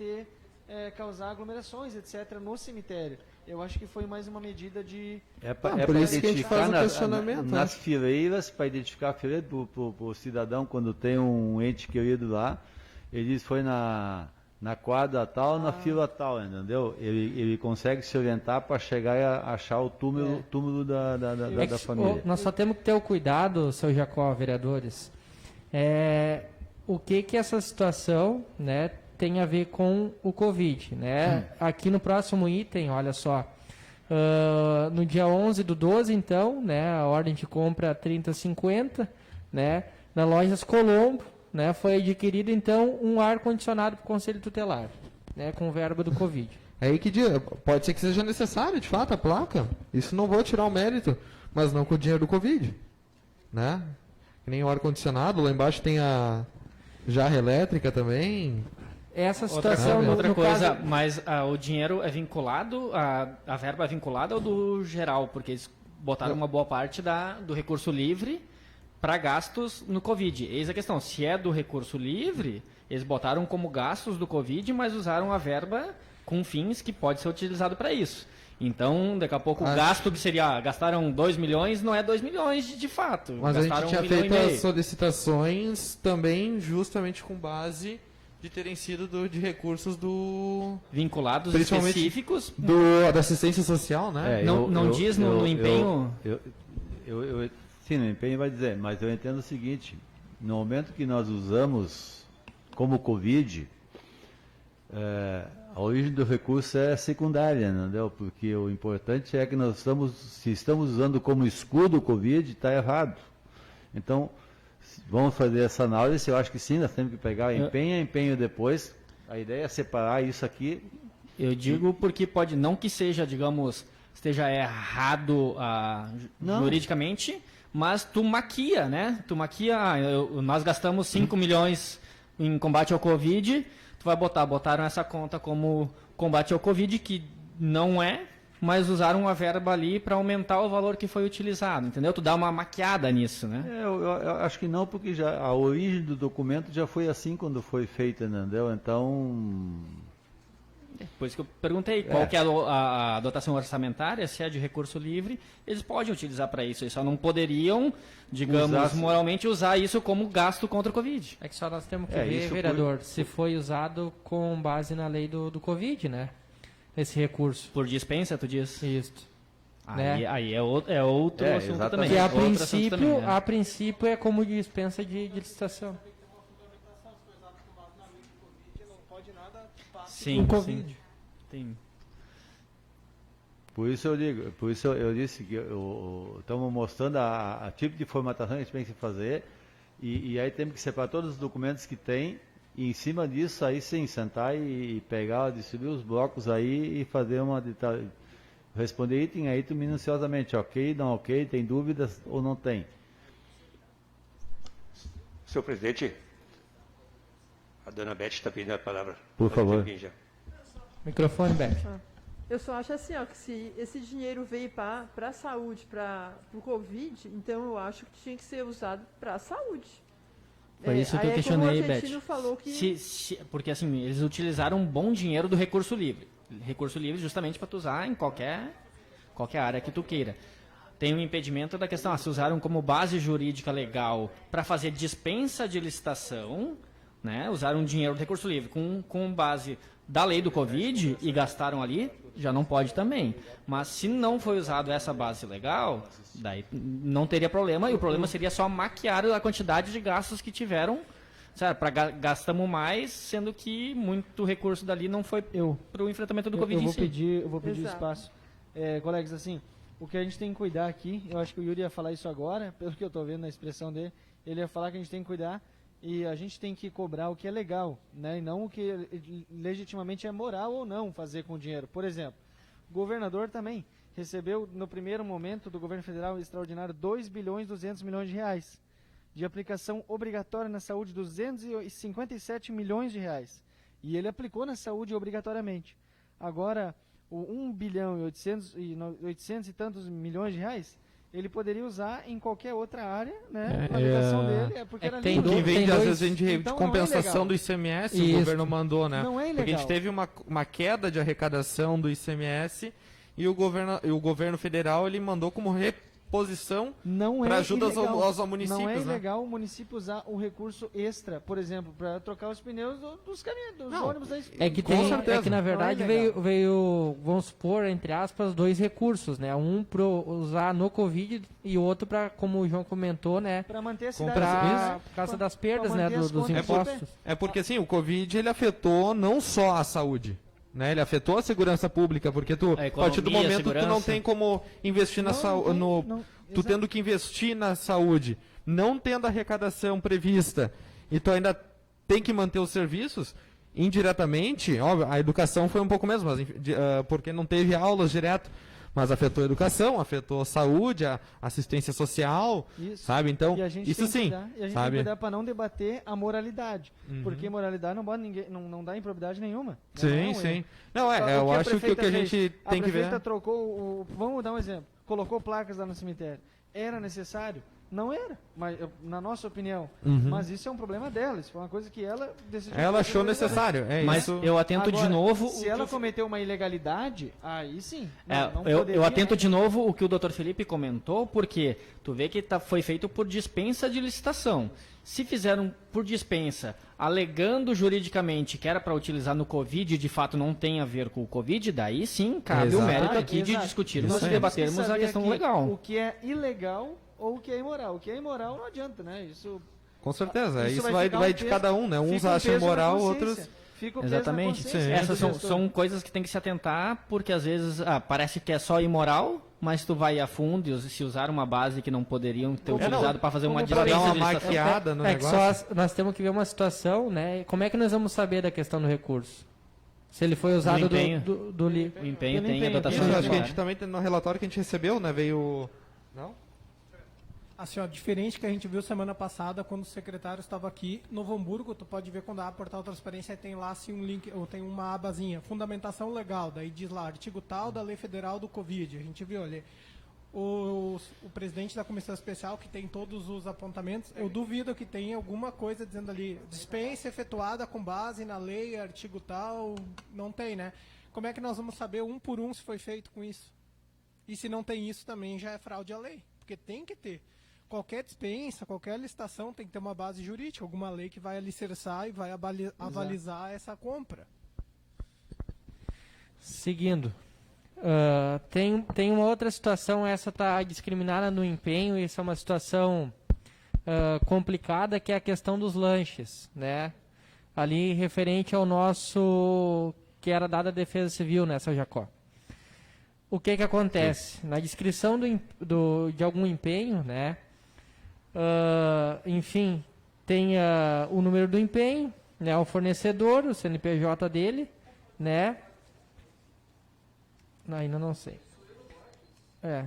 [SPEAKER 2] causar aglomerações, etc., no cemitério. Eu acho que foi mais uma medida de...
[SPEAKER 6] por isso que a gente faz o questionamento.
[SPEAKER 4] Nas fileiras, para identificar a fileira para o cidadão, quando tem um ente querido lá, ele diz foi na quadra tal, na fila tal, entendeu? Ele consegue se orientar para chegar e achar o túmulo da família.
[SPEAKER 7] Nós só temos que ter o cuidado, seu Jacó, vereadores, o que essa situação, né, tem a ver com o Covid, né? Aqui no próximo item, olha só, no dia 11/12, então, né, a ordem de compra 3050, né, na Lojas Colombo, né, foi adquirido, então, um ar-condicionado para o Conselho Tutelar, né, com o verbo do Covid.
[SPEAKER 6] Aí pode ser que seja necessário, de fato, a placa. Isso não vou tirar o mérito, mas não com o dinheiro do Covid, né? Que nem o ar-condicionado, lá embaixo tem a jarra elétrica também.
[SPEAKER 7] Essa situação...
[SPEAKER 1] Outra coisa, caso... mas o dinheiro é vinculado, a verba é vinculada ao do geral, porque eles botaram uma boa parte do recurso livre para gastos no Covid. Eis a questão, se é do recurso livre, eles botaram como gastos do Covid, mas usaram a verba com fins que pode ser utilizado para isso. Então, daqui a pouco o gasto que seria, gastaram 2 milhões, não é 2 milhões de fato.
[SPEAKER 6] Mas gastaram a gente tinha feito as solicitações também justamente com base de terem sido de recursos
[SPEAKER 1] vinculados específicos
[SPEAKER 6] da assistência social, né?
[SPEAKER 1] Não diz no empenho...
[SPEAKER 4] Sim, no empenho vai dizer, mas eu entendo o seguinte, no momento que nós usamos como Covid, a origem do recurso é secundária, entendeu? Porque o importante é que se estamos usando como escudo o Covid, está errado. Então, vamos fazer essa análise, eu acho que sim, nós temos que pegar empenho depois, a ideia é separar isso aqui.
[SPEAKER 1] Eu digo porque pode, não que seja, digamos, esteja errado juridicamente, mas tu maquia, né? Tu maquia, nós gastamos 5 milhões em combate ao Covid, tu vai botaram essa conta como combate ao Covid, que não é, mas usaram a verba ali para aumentar o valor que foi utilizado, entendeu? Tu dá uma maquiada nisso, né?
[SPEAKER 4] Eu acho que não, porque a origem do documento já foi assim quando foi feita, entendeu? Então...
[SPEAKER 1] Por isso que eu perguntei qual que é a dotação orçamentária, se é de recurso livre, eles podem utilizar para isso, eles só não poderiam, digamos, moralmente usar isso como gasto contra o Covid.
[SPEAKER 7] É que só nós temos que ver, vereador, se foi usado com base na lei do Covid, né? Esse recurso.
[SPEAKER 1] Por dispensa, tu diz?
[SPEAKER 7] Isso.
[SPEAKER 1] Aí é outro assunto também.
[SPEAKER 7] Que a princípio é como dispensa de licitação.
[SPEAKER 1] Sim, Covid. Sim.
[SPEAKER 4] Por isso eu disse que estamos mostrando a tipo de formatação que a gente tem que fazer e aí temos que separar todos os documentos que tem e em cima disso aí sim, sentar e pegar, distribuir os blocos aí e fazer responder item a item minuciosamente, ok, não ok, tem dúvidas ou não tem.
[SPEAKER 5] Senhor presidente, a dona Beth está pedindo a palavra.
[SPEAKER 4] Por favor.
[SPEAKER 7] Microfone, Beth.
[SPEAKER 10] Eu só acho assim, que se esse dinheiro veio para a saúde, para o Covid, então eu acho que tinha que ser usado para a saúde.
[SPEAKER 1] Foi isso que eu questionei, Beth.
[SPEAKER 10] Falou que...
[SPEAKER 1] Porque assim, eles utilizaram um bom dinheiro do recurso livre. Recurso livre justamente para tu usar em qualquer qualquer área que tu queira. Tem um impedimento da questão, se usaram como base jurídica legal para fazer dispensa de licitação, né? Usaram dinheiro do recurso livre com base da lei do Covid e gastaram ali, já não pode também. Mas se não foi usado essa base legal, daí não teria problema, e o problema seria só maquiar a quantidade de gastos que tiveram. Gastamos mais, sendo que muito recurso dali não foi para o enfrentamento do Covid.
[SPEAKER 2] Eu vou pedir espaço. Colegas, assim, o que a gente tem que cuidar aqui, eu acho que o Yuri ia falar isso agora, pelo que eu estou vendo na expressão dele, ele ia falar que a gente tem que cuidar e a gente tem que cobrar o que é legal, né, e não o que legitimamente é moral ou não fazer com o dinheiro. Por exemplo, o governador também recebeu, no primeiro momento do governo federal extraordinário, 2 bilhões e 200 milhões de reais. De aplicação obrigatória na saúde, 257 milhões de reais. E ele aplicou na saúde obrigatoriamente. Agora, o 1 bilhão e 800 e tantos milhões de reais, ele poderia usar em qualquer outra área, né? A aplicação dele porque era
[SPEAKER 6] tem
[SPEAKER 2] livre.
[SPEAKER 6] que vem de, às vezes, de
[SPEAKER 2] Então,
[SPEAKER 6] compensação do ICMS, o governo mandou, né?
[SPEAKER 2] Não é ilegal.
[SPEAKER 6] Porque a gente teve uma queda de arrecadação do ICMS e o governo federal ele mandou como reposição para ajuda aos municípios.
[SPEAKER 2] Não é
[SPEAKER 6] né?
[SPEAKER 2] ilegal o município usar um recurso extra, por exemplo, para trocar os pneus dos caminhões, dos ônibus da escola.
[SPEAKER 7] É que na verdade veio, vamos supor, entre aspas, 2 recursos, né? Um para usar no Covid e outro para, como o João comentou, né?
[SPEAKER 2] Para manter a cidade
[SPEAKER 7] por causa das perdas, né? Dos impostos.
[SPEAKER 6] É porque assim, o Covid ele afetou não só a saúde. Né, ele afetou a segurança pública, porque a partir do momento que tu não tem como investir na saúde, tu tendo que investir na saúde, não tendo arrecadação prevista, e tu ainda tem que manter os serviços, indiretamente, óbvio, a educação foi um pouco mesmo, porque não teve aulas direto, mas afetou a educação, afetou a saúde, a assistência social, sabe? Então, isso sim.
[SPEAKER 2] E a gente tem que cuidar para não debater a moralidade, porque moralidade não bota ninguém, não dá improbidade nenhuma.
[SPEAKER 6] Sim. Não, eu acho que o que a gente tem que ver...
[SPEAKER 2] A prefeita trocou, vamos dar um exemplo, colocou placas lá no cemitério. Era necessário? Não era, mas, na nossa opinião. Mas isso é um problema dela, isso foi uma coisa que ela decidiu.
[SPEAKER 6] Ela achou necessário,
[SPEAKER 1] mas
[SPEAKER 6] isso.
[SPEAKER 1] Eu atento de novo...
[SPEAKER 2] Se ela cometeu uma ilegalidade, aí sim.
[SPEAKER 1] Eu atento de novo o que o Dr. Felipe comentou, porque tu vê que foi feito por dispensa de licitação. Se fizeram por dispensa, alegando juridicamente que era para utilizar no Covid e de fato não tem a ver com o Covid, daí sim cabe o mérito aqui de discutirmos e debatermos a questão legal.
[SPEAKER 2] O que é ilegal ou o que é imoral. O que é imoral não adianta, né? Isso,
[SPEAKER 6] com certeza, isso vai de cada um, né? Uns acham imoral, outros...
[SPEAKER 1] Exatamente. Essas são coisas que tem que se atentar, porque às vezes parece que é só imoral, mas tu vai a fundo e se usar uma base que não poderiam ter utilizado para fazer uma
[SPEAKER 6] dispensa de maquiada no negócio.
[SPEAKER 7] Que nós temos que ver uma situação, né? Como é que nós vamos saber da questão do recurso? Se ele foi usado do
[SPEAKER 1] o empenho tem a dotação.
[SPEAKER 6] Acho que a gente também tem no relatório que a gente recebeu, né? Veio... Não?
[SPEAKER 3] Assim, ó, diferente que a gente viu semana passada, quando o secretário estava aqui, Novo Hamburgo, tu pode ver quando abre o portal Transparência, tem lá assim, um link, ou tem uma abazinha, fundamentação legal, daí diz lá, artigo tal da Lei Federal do Covid. A gente viu ali. O presidente da Comissão Especial, que tem todos os apontamentos, eu duvido que tenha alguma coisa dizendo ali, dispensa efetuada com base na lei, artigo tal, não tem, né? Como é que nós vamos saber um por um se foi feito com isso? E se não tem isso também já é fraude à lei, porque tem que ter. Qualquer dispensa, qualquer licitação tem que ter uma base jurídica, alguma lei que vai alicerçar e vai avalizar essa compra.
[SPEAKER 7] Seguindo. Tem uma outra situação, essa está discriminada no empenho, isso é uma situação complicada, que é a questão dos lanches, né? Ali referente ao nosso, que era dado à Defesa Civil, né, seu Jacó? O que acontece? Na descrição de algum empenho, né? Enfim, tem o número do empenho, né, o fornecedor, o CNPJ dele, né? Ainda não sei. É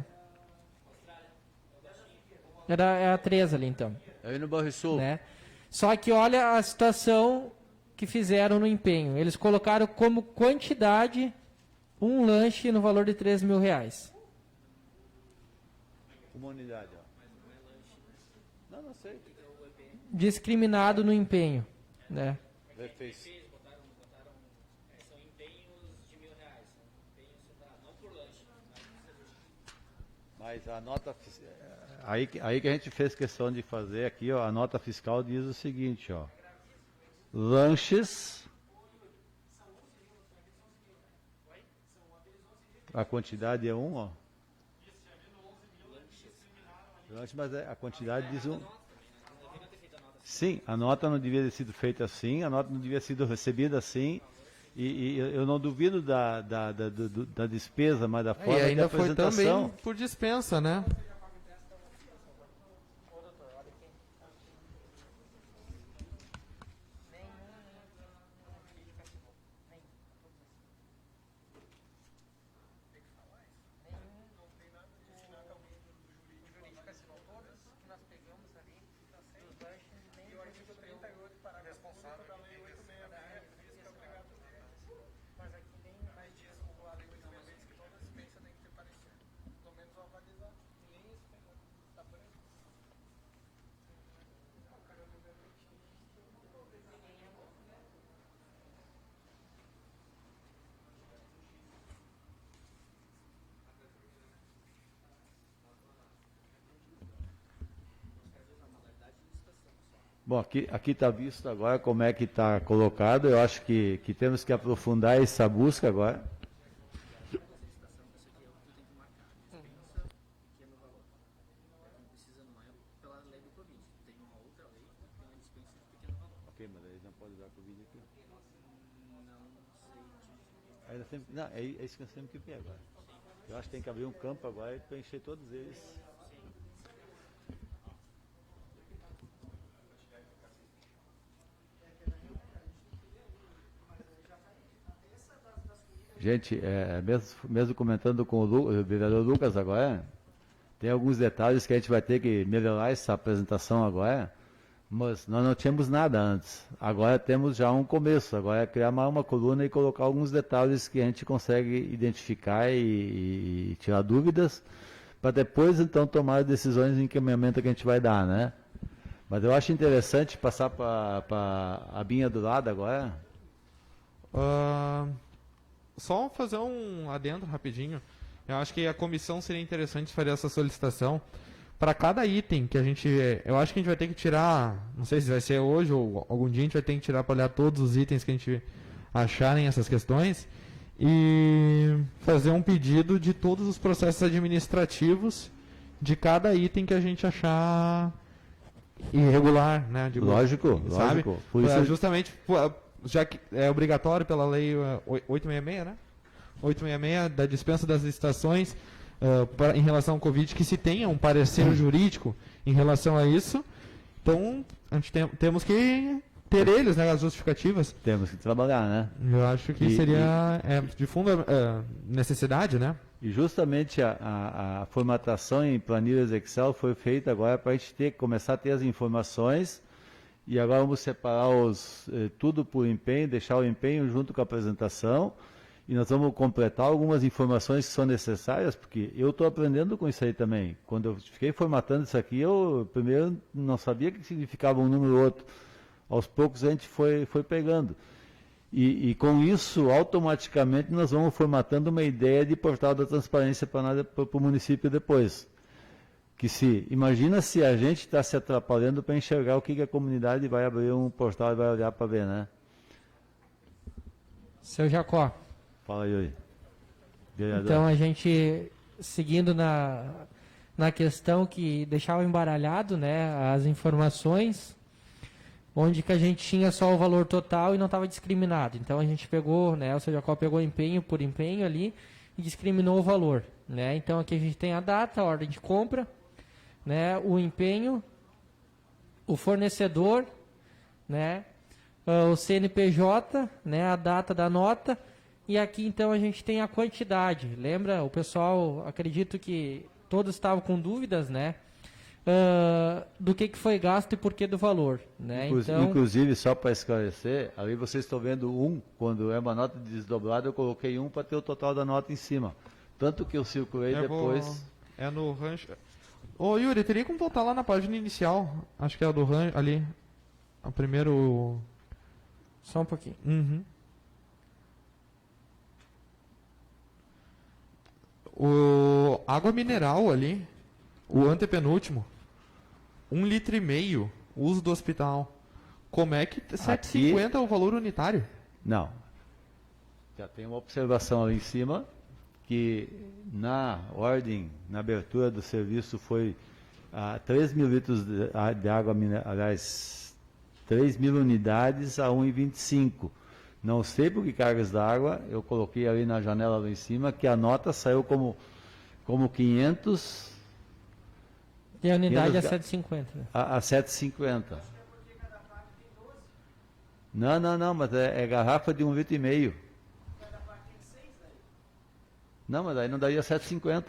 [SPEAKER 7] a 3 ali, então.
[SPEAKER 11] Aí no Barrisul.
[SPEAKER 7] Né? Só que olha a situação que fizeram no empenho. Eles colocaram como quantidade um lanche no valor de R$3.000.
[SPEAKER 11] Comunidade, ó. Não sei.
[SPEAKER 7] Discriminado no empenho, né?
[SPEAKER 4] Mas a nota aí que a gente fez questão de fazer aqui, ó, a nota fiscal diz o seguinte, ó. Lanches, a quantidade é 1, ó. Lanche, mas a quantidade diz 1. Sim, a nota não devia ter sido feita assim, a nota não devia ter sido recebida assim. E eu não duvido da despesa, mas da forma
[SPEAKER 6] e ainda
[SPEAKER 4] de apresentação.
[SPEAKER 6] foi também por dispensa, né?
[SPEAKER 4] Bom, aqui está visto agora como é que está colocado. Eu acho que temos que aprofundar essa busca agora. Ok, mas aí não pode usar Covid aqui. Não, é isso que nós temos que ver agora. Eu acho que tem que abrir um campo agora e preencher todos eles. Gente, mesmo comentando com o vereador Lucas agora, tem alguns detalhes que a gente vai ter que melhorar essa apresentação agora, mas nós não tínhamos nada antes. Agora temos já um começo, agora é criar uma coluna e colocar alguns detalhes que a gente consegue identificar e tirar dúvidas, para depois então tomar decisões em que momento que a gente vai dar, né? Mas eu acho interessante passar para a Binha do lado agora.
[SPEAKER 6] Só fazer um adendo rapidinho. Eu acho que a comissão seria interessante fazer essa solicitação para cada item que a gente... Eu acho que a gente vai ter que tirar, não sei se vai ser hoje ou algum dia, a gente vai ter que tirar para olhar todos os itens que a gente acharem essas questões e fazer um pedido de todos os processos administrativos de cada item que a gente achar irregular, né?
[SPEAKER 4] Lógico.
[SPEAKER 6] Por isso... Justamente... já que é obrigatório pela lei 866, né? 866 da dispensa das licitações em relação ao Covid, que se tenha um parecer jurídico em relação a isso. Então, a gente temos que ter eles, né, as justificativas.
[SPEAKER 4] Temos que trabalhar, né?
[SPEAKER 6] Eu acho que seria de fundo necessidade, né?
[SPEAKER 4] E justamente a formatação em planilhas Excel foi feita agora para a gente começar a ter as informações. E agora vamos separar tudo por empenho, deixar o empenho junto com a apresentação. E nós vamos completar algumas informações que são necessárias, porque eu estou aprendendo com isso aí também. Quando eu fiquei formatando isso aqui, eu primeiro não sabia o que significava um número ou outro. Aos poucos a gente foi pegando. E com isso, automaticamente, nós vamos formatando uma ideia de portal da transparência para o município depois. Imagina se a gente está se atrapalhando para enxergar o que a comunidade vai abrir um portal e vai olhar para ver, né?
[SPEAKER 7] Seu Jacó.
[SPEAKER 4] Fala, Yuri. Vereador.
[SPEAKER 7] Então, a gente, seguindo na questão que deixava embaralhado, né, as informações, onde que a gente tinha só o valor total e não estava discriminado. Então, a gente pegou, né, o seu Jacó pegou empenho por empenho ali e discriminou o valor, né? Então, aqui a gente tem a data, a ordem de compra, né, o empenho, o fornecedor, né, o CNPJ, né, a data da nota, e aqui então a gente tem a quantidade. Lembra, o pessoal, acredito que todos estavam com dúvidas, né, do que foi gasto e por que do valor, né?
[SPEAKER 4] Inclusive, só para esclarecer, ali vocês estão vendo quando é uma nota desdobrada, eu coloquei para ter o total da nota em cima. Tanto que eu circulei depois...
[SPEAKER 6] É no rancho... Ô, Yuri, teria como voltar lá na página inicial? Acho que é a do rancho, ali. O primeiro...
[SPEAKER 7] Só um pouquinho.
[SPEAKER 6] Uhum. O água mineral ali, o antepenúltimo, 1,5 litro, uso do hospital. Como é que 7,50 é o valor unitário?
[SPEAKER 4] Não. Já tem uma observação ali em cima, que na ordem, na abertura do serviço foi 3 mil litros de água mineral, aliás, 3 mil unidades a 1,25. Não sei por que cargas d'água, eu coloquei ali na janela lá em cima, que a nota saiu como 500...
[SPEAKER 7] E a unidade é 7,50. Né?
[SPEAKER 4] A 7,50. Não, mas é garrafa de 1,5 litro. Não, mas aí não daria 7,50.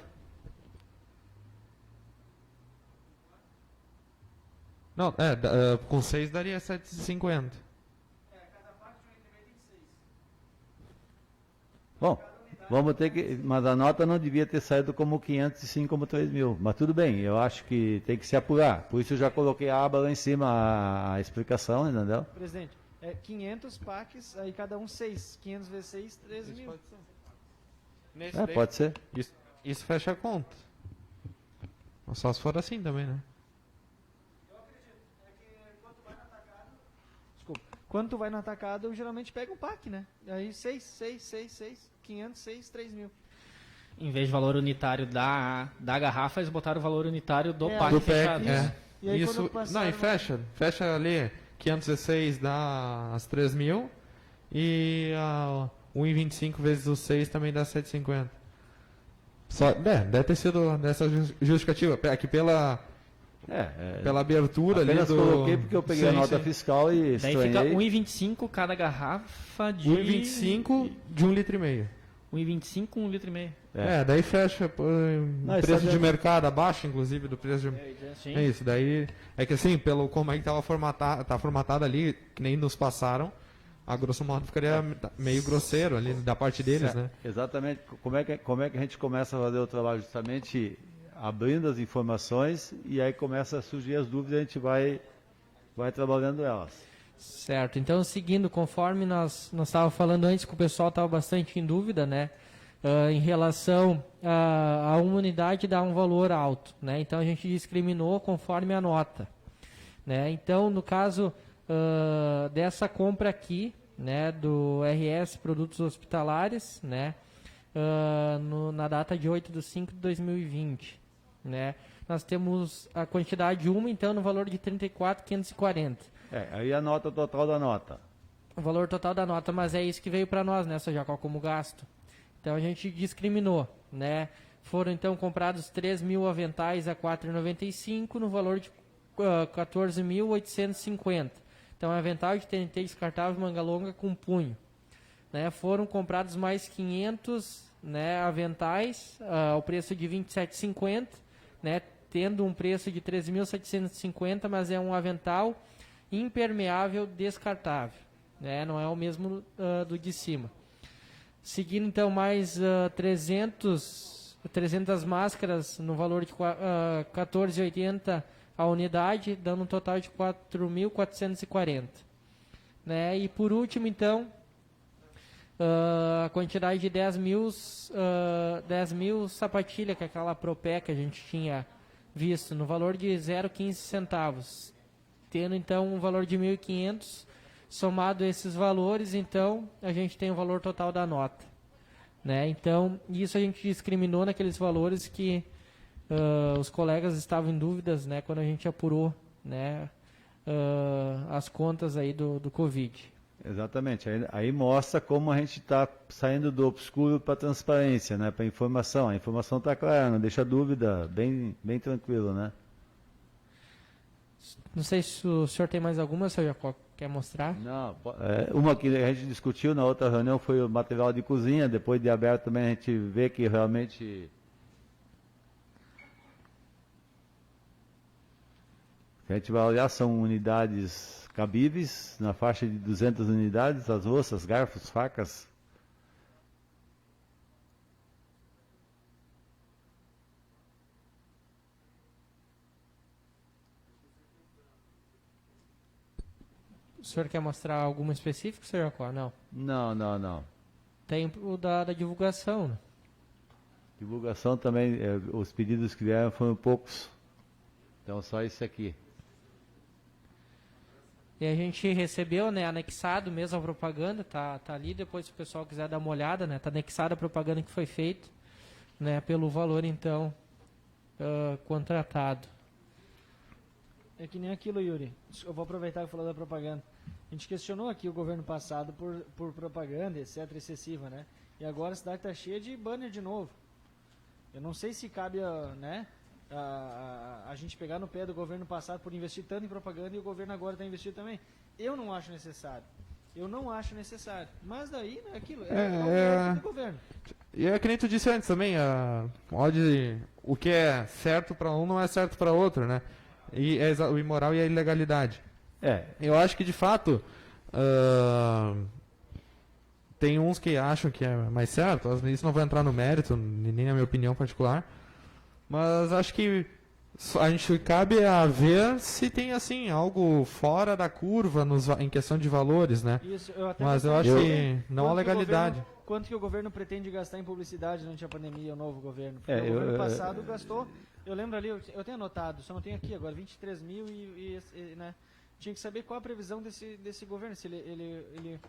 [SPEAKER 6] Não, com 6 daria 7,50.
[SPEAKER 4] Bom, vamos ter que... Mas a nota não devia ter saído como 500 e sim como 3 mil. Mas tudo bem, eu acho que tem que se apurar. Por isso eu já coloquei a aba lá em cima, a explicação, entendeu?
[SPEAKER 2] Presidente, 500 PACs, aí cada um 6. 500 vezes 6, 13 mil.
[SPEAKER 4] Pode ser.
[SPEAKER 6] Isso fecha a conta. Só se for assim também, né?
[SPEAKER 2] Quando tu vai no atacado, eu geralmente pego um PAC, né? Aí 6, 500, 6, 3 mil.
[SPEAKER 1] Em vez de valor unitário da garrafa, eles botaram o valor unitário do PAC
[SPEAKER 6] Do
[SPEAKER 1] fechado.
[SPEAKER 6] PEC,
[SPEAKER 2] E aí,
[SPEAKER 6] Isso, não, e fecha ali, 516 dá as 3 mil, e 1,25 vezes os 6 também dá 7,50. Deve ter sido dessa justificativa, aqui pela abertura ali do...
[SPEAKER 4] coloquei porque eu peguei a nota fiscal e
[SPEAKER 1] daí
[SPEAKER 4] estranhei.
[SPEAKER 1] fica 1,25 cada garrafa de...
[SPEAKER 6] 1,25 de 1,5 litro.
[SPEAKER 1] 1,25, 1,5 litro.
[SPEAKER 6] Daí fecha preço de mercado abaixo, inclusive, do preço de...
[SPEAKER 1] Sim.
[SPEAKER 6] É isso, daí... É que assim, como é que tá formatado ali, que nem nos passaram, a grosso modo ficaria meio grosseiro ali da parte deles, né?
[SPEAKER 4] Exatamente. Como é que a gente começa a fazer o trabalho? Justamente abrindo as informações e aí começa a surgir as dúvidas e a gente vai trabalhando elas.
[SPEAKER 7] Certo, então seguindo, conforme nós estávamos falando antes, que o pessoal estava bastante em dúvida, né? Em relação a uma unidade dá um valor alto, né? Então a gente discriminou conforme a nota, né? Então no caso dessa compra aqui, né, do RS Produtos Hospitalares, né, na data de 8/5/2020, né, nós temos a quantidade 1, então no valor de 34.540.
[SPEAKER 4] Aí a nota total da nota.
[SPEAKER 7] O valor total da nota, mas é isso que veio para nós, né, Jacó, como gasto. Então a gente discriminou, né? Foram então comprados 3 mil aventais a 4,95 no valor de 14.850. Então avental de TNT descartável manga longa com punho, né? Foram comprados mais 500, né, aventais ao preço de 27,50, né? Tendo um preço de 13.750, mas é um avental impermeável descartável, né? Não é o mesmo do de cima. Seguindo então mais 300 máscaras no valor de 14,80 a unidade, dando um total de 4.440. Né? E por último então, a quantidade de 10 mil sapatilha, que é aquela Propé que a gente tinha visto, no valor de 0,15 centavos. Tendo então um valor de 1.500, somado esses valores, então a gente tem o valor total da nota, né? Então isso a gente discriminou naqueles valores que os colegas estavam em dúvidas, né? Quando a gente apurou, né? As contas aí do Covid.
[SPEAKER 4] Exatamente. Aí mostra como a gente está saindo do obscuro para a transparência, né? Para a informação. A informação está clara, não deixa dúvida, bem tranquilo, né?
[SPEAKER 7] Não sei se o senhor tem mais alguma, Sr. Jacó, quer mostrar?
[SPEAKER 4] Não, uma que a gente discutiu na outra reunião foi o material de cozinha, depois de aberto também a gente vê que realmente a gente vai olhar, são unidades cabíveis, na faixa de 200 unidades, as ossas, garfos, facas.
[SPEAKER 7] O senhor quer mostrar algum específico, Sr. Jacó? Não.
[SPEAKER 4] Não.
[SPEAKER 7] Tem o da divulgação, né?
[SPEAKER 4] Divulgação também, os pedidos que vieram foram poucos. Então, só isso aqui.
[SPEAKER 7] E a gente recebeu, né, anexado mesmo a propaganda, tá ali, depois se o pessoal quiser dar uma olhada, né, tá anexada a propaganda que foi feita, né, pelo valor, então, contratado.
[SPEAKER 2] É que nem aquilo, Yuri. Eu vou aproveitar que falou da propaganda. A gente questionou aqui o governo passado por propaganda, etc., excessiva, né? E agora a cidade está cheia de banner de novo. Eu não sei se cabe, né, a gente pegar no pé do governo passado por investir tanto em propaganda e o governo agora está investindo também. Eu não acho necessário. Mas daí, né, aquilo é do governo.
[SPEAKER 6] E é que nem tu disse antes também, o que é certo para um não é certo para outro, né? E o imoral e a ilegalidade. Eu acho que de fato tem uns que acham que é mais certo, isso não vai entrar no mérito, nem na minha opinião particular, mas acho que a gente cabe a ver se tem assim algo fora da curva em questão de valores, né?
[SPEAKER 2] Isso, eu
[SPEAKER 6] mas eu acho que não a legalidade.
[SPEAKER 2] Quanto que o governo pretende gastar em publicidade durante a pandemia, o novo governo? Porque o governo passado gastou, eu lembro ali, eu tenho anotado, só não tenho aqui agora, 23 mil né? Tinha que saber qual a previsão desse governo, se ele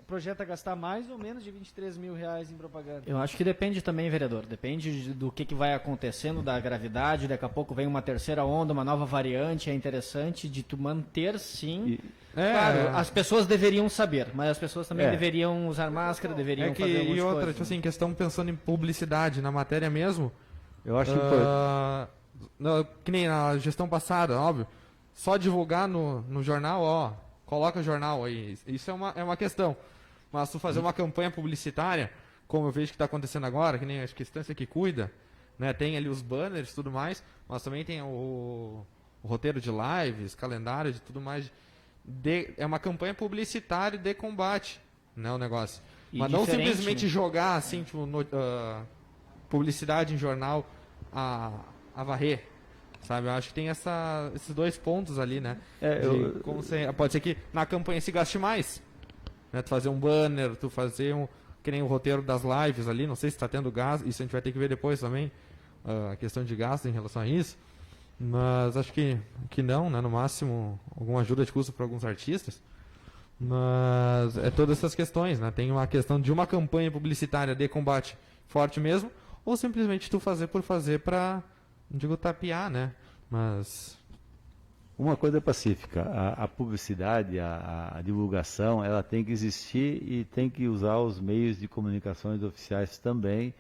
[SPEAKER 2] projeta gastar mais ou menos de 23 mil reais em propaganda.
[SPEAKER 1] Eu acho que depende também, vereador. Depende do que vai acontecendo, da gravidade. Daqui a pouco vem uma terceira onda, uma nova variante. É interessante de tu manter, sim. Claro, as pessoas deveriam saber, mas as pessoas também deveriam usar máscara, deveriam fazer algumas
[SPEAKER 6] outra,
[SPEAKER 1] coisas.
[SPEAKER 6] tipo assim, questão pensando em publicidade, na matéria mesmo.
[SPEAKER 4] Eu acho importante.
[SPEAKER 6] Que nem na gestão passada, óbvio. Só divulgar no jornal, coloca o jornal aí. Isso é uma questão. Mas tu fazer uma campanha publicitária, como eu vejo que está acontecendo agora, que nem a Estância que Cuida, né? Tem ali os banners e tudo mais, mas também tem o roteiro de lives, calendário de tudo mais. É uma campanha publicitária de combate, né, o negócio. Mas não simplesmente jogar assim, tipo, publicidade em jornal a varrer. Sabe, eu acho que tem esses dois pontos ali, né? Pode ser que na campanha se gaste mais, né? Tu fazer um banner, tu fazer que nem o roteiro das lives ali, não sei se está tendo gasto, isso a gente vai ter que ver depois também, a questão de gasto em relação a isso, mas acho que não, né? No máximo, alguma ajuda de custo para alguns artistas, mas é todas essas questões, né? Tem uma questão de uma campanha publicitária de combate forte mesmo, ou simplesmente tu fazer por fazer para... Não digo tapear, né? Mas...
[SPEAKER 4] Uma coisa é pacífica. A publicidade, a divulgação, ela tem que existir e tem que usar os meios de comunicações oficiais também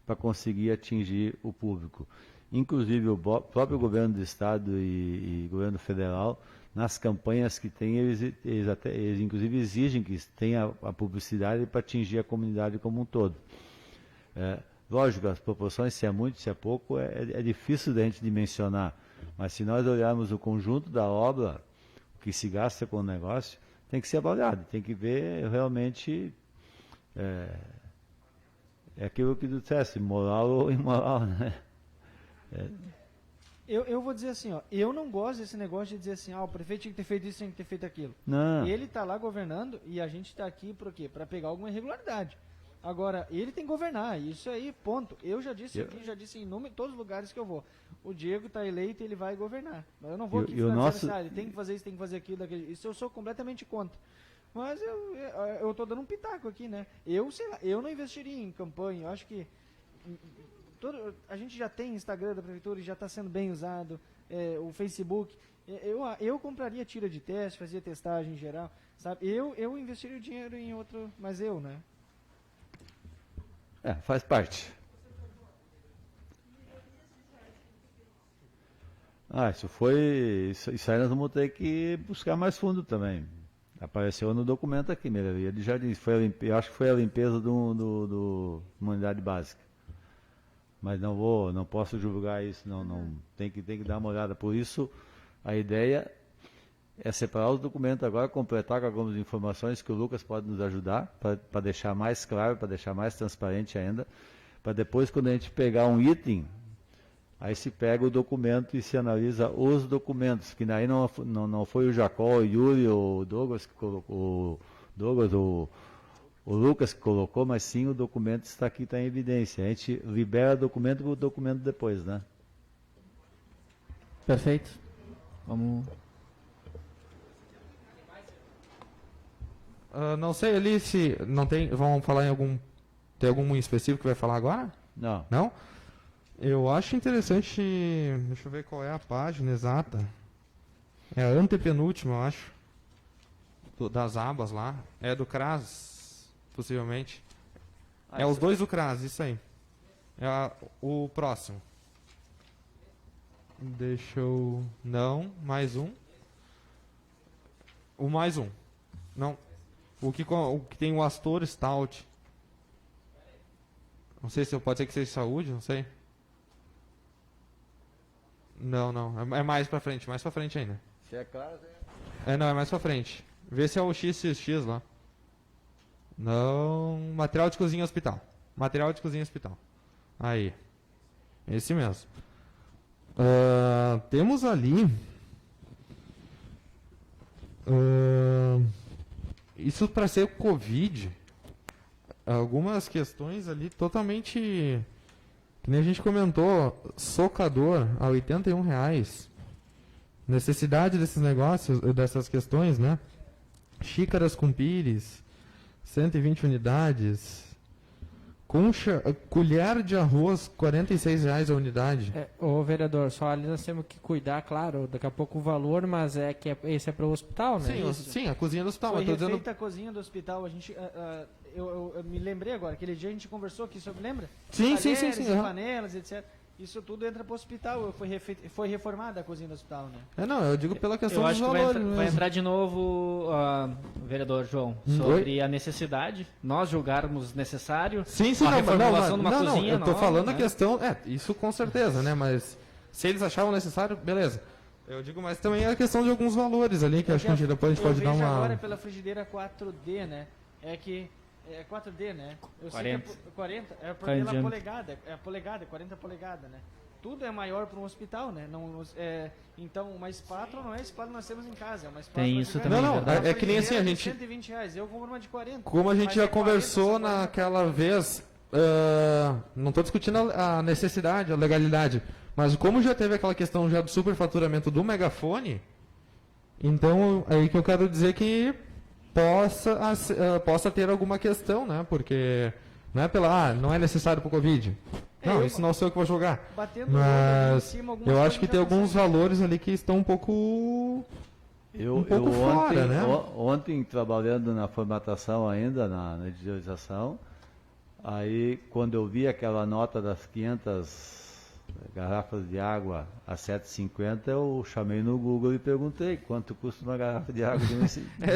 [SPEAKER 4] para conseguir atingir o público. Inclusive, o próprio governo do Estado e governo federal, nas campanhas que tem, eles inclusive exigem que tenha a publicidade para atingir a comunidade como um todo. Lógico, as proporções, se é muito, se é pouco, é difícil da gente dimensionar. Mas se nós olharmos o conjunto da obra, o que se gasta com o negócio, tem que ser avaliado. Tem que ver realmente aquilo que tu disseste, moral ou imoral, né?
[SPEAKER 2] Eu vou dizer assim, eu não gosto desse negócio de dizer assim, o prefeito tinha que ter feito isso, tinha que ter feito aquilo.
[SPEAKER 4] Não.
[SPEAKER 2] Ele está lá governando e a gente está aqui por quê? Para pegar alguma irregularidade. Agora, ele tem que governar, isso aí, ponto. Eu já disse aqui, já disse em todos os lugares que eu vou. O Diego está eleito e ele vai governar. Mas eu não vou aqui dizer, ele tem que fazer isso, tem que fazer aquilo, daquilo. Isso eu sou completamente contra. Mas eu estou dando um pitaco aqui, né? Sei lá, eu não investiria em campanha. Eu acho que a gente já tem Instagram da prefeitura e já está sendo bem usado, o Facebook. Eu compraria tira de teste, fazia testagem em geral, sabe? Eu investiria o dinheiro em outro, mas né?
[SPEAKER 4] Faz parte. Isso aí nós vamos ter que buscar mais fundo também. Apareceu no documento aqui, melhoria de jardins. Eu acho que foi a limpeza do comunidade básica. Mas não posso julgar isso, não tem que dar uma olhada. Por isso, a ideia é separar os documentos agora, completar com algumas informações que o Lucas pode nos ajudar, para deixar mais claro, para deixar mais transparente ainda, para depois, quando a gente pegar um item, aí se pega o documento e se analisa os documentos, que daí não foi o Jacó, o Yuri, o Douglas que colocou, o Lucas que colocou, mas sim o documento está aqui, está em evidência. A gente libera o documento depois, né?
[SPEAKER 1] Perfeito. Vamos...
[SPEAKER 6] Não sei ali se não tem, vão falar em algum, tem algum específico que vai falar agora?
[SPEAKER 4] Não.
[SPEAKER 6] Não? Eu acho interessante, deixa eu ver qual é a página exata. É a antepenúltima, eu acho, das abas lá. É do CRAS, possivelmente. É os dois do CRAS, isso aí. O próximo. Deixa eu... Não, mais um. O mais um. Não. O que tem o Astor Stout. Não sei se pode ser que seja saúde, não sei. Não. É mais pra frente ainda.
[SPEAKER 4] Se é claro,
[SPEAKER 6] Não, é mais pra frente. Vê se é o XXX lá. Não. Material de cozinha hospital. Aí. Esse mesmo. Temos ali. Isso para ser Covid. Algumas questões ali totalmente. Que nem a gente comentou. Socador a R$ 81,00. Necessidade desses negócios, dessas questões, né? Xícaras com pires, 120 unidades. Concha, colher de arroz, R$ 46,00 a unidade.
[SPEAKER 7] Ô vereador, só ali nós temos que cuidar, claro, daqui a pouco o valor, mas esse é para o hospital, né?
[SPEAKER 6] Sim, a cozinha do hospital.
[SPEAKER 2] Foi
[SPEAKER 6] eu tô
[SPEAKER 2] refeita
[SPEAKER 6] dizendo...
[SPEAKER 2] a cozinha do hospital, a gente... eu me lembrei agora, aquele dia a gente conversou aqui sobre, lembra?
[SPEAKER 6] Sim.
[SPEAKER 2] Panelas, etc. Isso tudo entra para o hospital, foi reformada a cozinha do hospital, né?
[SPEAKER 6] Não, eu digo pela questão dos
[SPEAKER 1] Eu acho
[SPEAKER 6] valores.
[SPEAKER 1] que vai entrar de novo, vereador João, sobre a necessidade, nós julgarmos necessário a reformulação de uma cozinha.
[SPEAKER 6] Eu estou falando a questão, isso com certeza, né? Mas se eles achavam necessário, beleza. Eu digo, mas também é a questão de alguns valores ali, que acho que depois a gente pode dar uma...
[SPEAKER 2] agora pela frigideira 4D, né? É que... É 4D, né? Eu
[SPEAKER 1] 40.
[SPEAKER 2] sei que 40 é pela polegada, 40 polegadas, né? Tudo é maior para um hospital, né? Então, uma espátula não é a espátula que nós temos em casa, é uma espátula...
[SPEAKER 1] Tem isso também,
[SPEAKER 6] é que nem assim, a gente...
[SPEAKER 2] R$120, eu compro uma de 40.
[SPEAKER 6] Como a gente já conversou naquela vez, não estou discutindo a necessidade, a legalidade, mas como já teve aquela questão já do superfaturamento do megafone, então é aí que eu quero dizer que possa ter alguma questão, né? Porque não é não é necessário para o Covid. Não, isso não sou eu que vou jogar. Mas eu acho que tem alguns valores ali que estão um pouco fora, né?
[SPEAKER 4] Ontem, trabalhando na formatação ainda, na digitalização, aí quando eu vi aquela nota das 500 garrafas de água a 7,50, eu chamei no Google e perguntei quanto custa uma garrafa de água de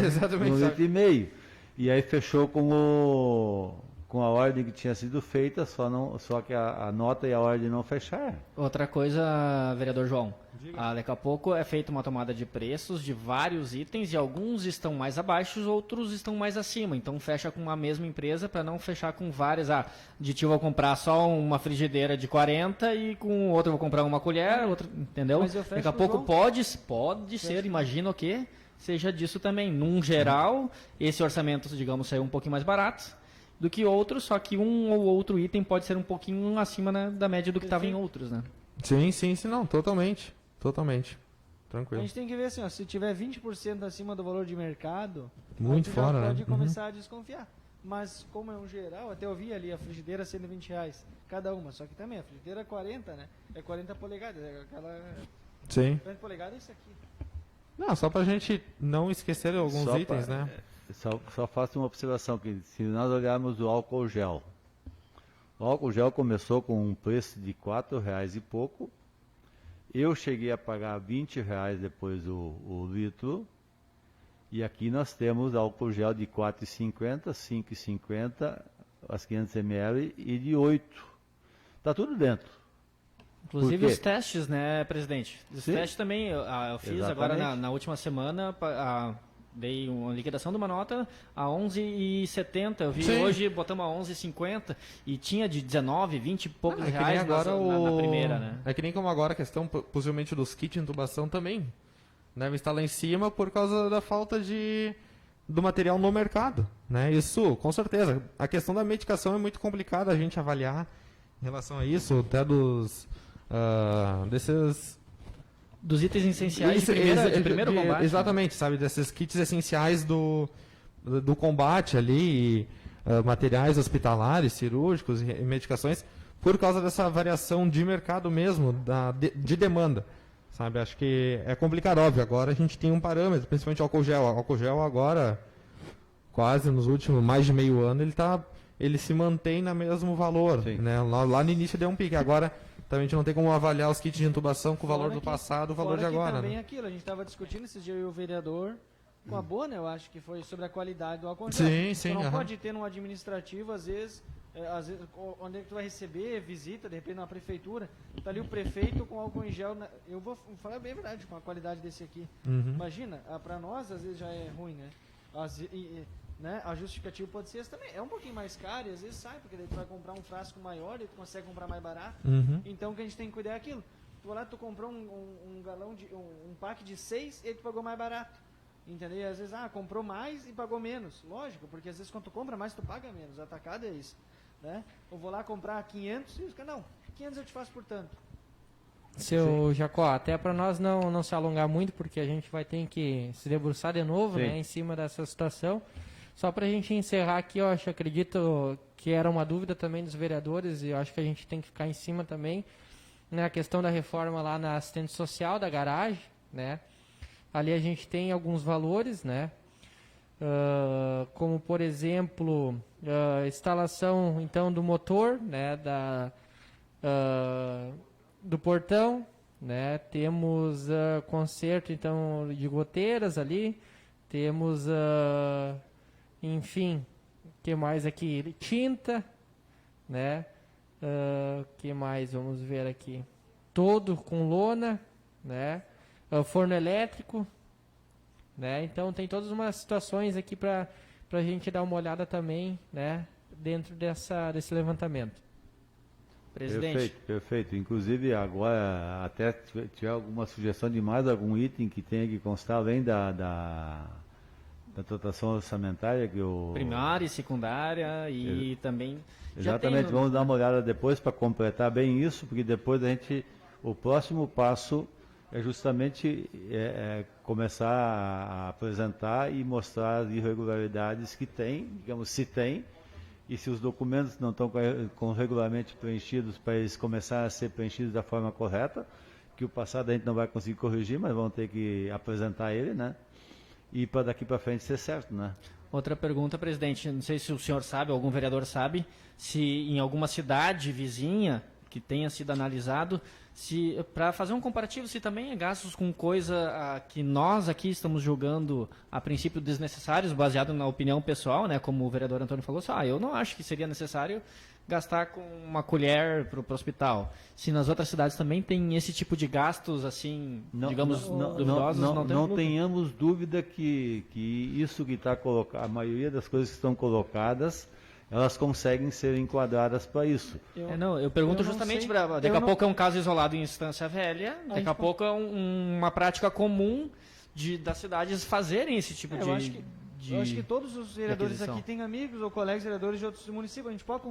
[SPEAKER 6] exatamente,
[SPEAKER 4] 1,5 litro. E aí fechou com a ordem que tinha sido feita, só que a nota e a ordem não fecharam.
[SPEAKER 1] Outra coisa, vereador João, daqui a pouco é feita uma tomada de preços de vários itens e alguns estão mais abaixo, outros estão mais acima. Então fecha com uma mesma empresa para não fechar com várias. De vou comprar só uma frigideira de 40 e com outra eu vou comprar uma colher, outra, entendeu? Daqui a pouco pode ser, imagino que seja disso também. Num geral, esse orçamento, digamos, saiu um pouquinho mais barato do que outros, só que um ou outro item pode ser um pouquinho acima, né, da média do que estava em outros, né?
[SPEAKER 6] Sim, não, totalmente. Tranquilo.
[SPEAKER 2] A gente tem que ver assim, se tiver 20% acima do valor de mercado,
[SPEAKER 6] muito fora,
[SPEAKER 2] já pode começar a desconfiar. Mas como é um geral, até eu vi ali a frigideira R$120 cada uma, só que também a frigideira é 40, né? É 40 polegadas, aquela...
[SPEAKER 6] Sim.
[SPEAKER 2] 40 polegadas é isso aqui.
[SPEAKER 6] Não, só pra gente não esquecer alguns itens, né?
[SPEAKER 4] Só faço uma observação, que se nós olharmos o álcool gel começou com um preço de R$4 e pouco, eu cheguei a pagar R$20 depois o litro, e aqui nós temos álcool gel de R$4,50, R$5,50, as 500 ml e de 8. Está tudo dentro.
[SPEAKER 1] Inclusive os testes, né, presidente? Os testes também, eu fiz
[SPEAKER 4] Exatamente.
[SPEAKER 1] agora na última semana, dei uma liquidação de uma nota a 11,70. Eu vi hoje, botamos a 11,50 e tinha de 19, 20 e poucos reais
[SPEAKER 6] agora
[SPEAKER 1] na primeira, né?
[SPEAKER 6] É que nem como agora a questão, possivelmente, dos kits de intubação também. Deve estar lá em cima por causa da falta de do material no mercado, né? Isso, com certeza. A questão da medicação é muito complicada a gente avaliar em relação a isso, até
[SPEAKER 1] dos itens essenciais de primeiro combate.
[SPEAKER 6] Exatamente, sabe? Desses kits essenciais do combate ali, materiais hospitalares, cirúrgicos e medicações, por causa dessa variação de mercado mesmo, de demanda. Sabe? Acho que é complicado, óbvio. Agora a gente tem um parâmetro, principalmente o álcool gel. O álcool gel agora, quase nos últimos mais de meio ano, ele se mantém no mesmo valor. Né? Lá no início deu um pique. Agora também a gente não tem como avaliar os kits de intubação com o valor do passado, o valor de agora.
[SPEAKER 2] Também
[SPEAKER 6] né?
[SPEAKER 2] aquilo, a gente estava discutindo esse dia, eu e o vereador, com a Bona, eu acho que foi sobre a qualidade do álcool gel.
[SPEAKER 6] Sim.
[SPEAKER 2] Não pode ter num administrativo, às vezes, onde é que tu vai receber visita, de repente na prefeitura, tá ali o prefeito com álcool em gel, eu vou falar bem a verdade, com a qualidade desse aqui. Imagina, para nós às vezes já é ruim, né? Né? A justificativa pode ser essa também. É um pouquinho mais caro e às vezes sai, porque daí tu vai comprar um frasco maior e tu consegue comprar mais barato. Então o que a gente tem que cuidar é aquilo. Tu vai lá, tu comprou um galão de um pack de 6 e tu pagou mais barato. Entendeu? E às vezes, comprou mais e pagou menos. Lógico, porque às vezes quando tu compra mais, tu paga menos. Atacado é isso. Né? Eu vou lá comprar 500 e os caras, não, 500 eu te faço por tanto.
[SPEAKER 7] Seu Jacó, até para nós não se alongar muito, porque a gente vai ter que se debruçar de novo, né, em cima dessa situação. Só para a gente encerrar aqui, eu acredito que era uma dúvida também dos vereadores, e eu acho que a gente tem que ficar em cima também, né, a questão da reforma lá na assistente social da garagem, né? Ali a gente tem alguns valores, né? Como, por exemplo, instalação então do motor, né, do portão, né? Temos conserto então de goteiras ali, temos enfim, que mais aqui? Tinta, né? Que mais? Vamos ver aqui. Todo com lona, né? Forno elétrico, né? Então tem todas umas situações aqui para a gente dar uma olhada também, né? Dentro desse levantamento.
[SPEAKER 1] Presidente.
[SPEAKER 4] Perfeito. Inclusive agora até tiver alguma sugestão de mais algum item que tenha que constar além da dotação orçamentária que o
[SPEAKER 1] primária e secundária e também
[SPEAKER 4] exatamente, vamos dar uma olhada depois para completar bem isso, porque depois o próximo passo é justamente começar a apresentar e mostrar as irregularidades que tem, digamos, se tem, e se os documentos não estão regularmente preenchidos, para eles começarem a ser preenchidos da forma correta, que o passado a gente não vai conseguir corrigir, mas vamos ter que apresentar ele, né? E para daqui para frente ser certo, né?
[SPEAKER 1] Outra pergunta, presidente, não sei se o senhor sabe, algum vereador sabe, se em alguma cidade vizinha que tenha sido analisado, se para fazer um comparativo, se também é gastos com coisa que nós aqui estamos julgando a princípio desnecessários, baseado na opinião pessoal, né? Como o vereador Antônio falou, eu não acho que seria necessário gastar com uma colher para o hospital. Se nas outras cidades também tem esse tipo de gastos, assim, duvidosos,
[SPEAKER 4] não tenhamos dúvida que isso que está colocado, a maioria das coisas que estão colocadas, elas conseguem ser enquadradas para isso.
[SPEAKER 1] Eu pergunto justamente para... Daqui a pouco é um caso isolado em instância velha, daqui a pouco é uma prática comum das cidades fazerem esse tipo de...
[SPEAKER 2] Eu acho que todos os vereadores aqui têm amigos ou colegas vereadores de outros municípios. A gente pode...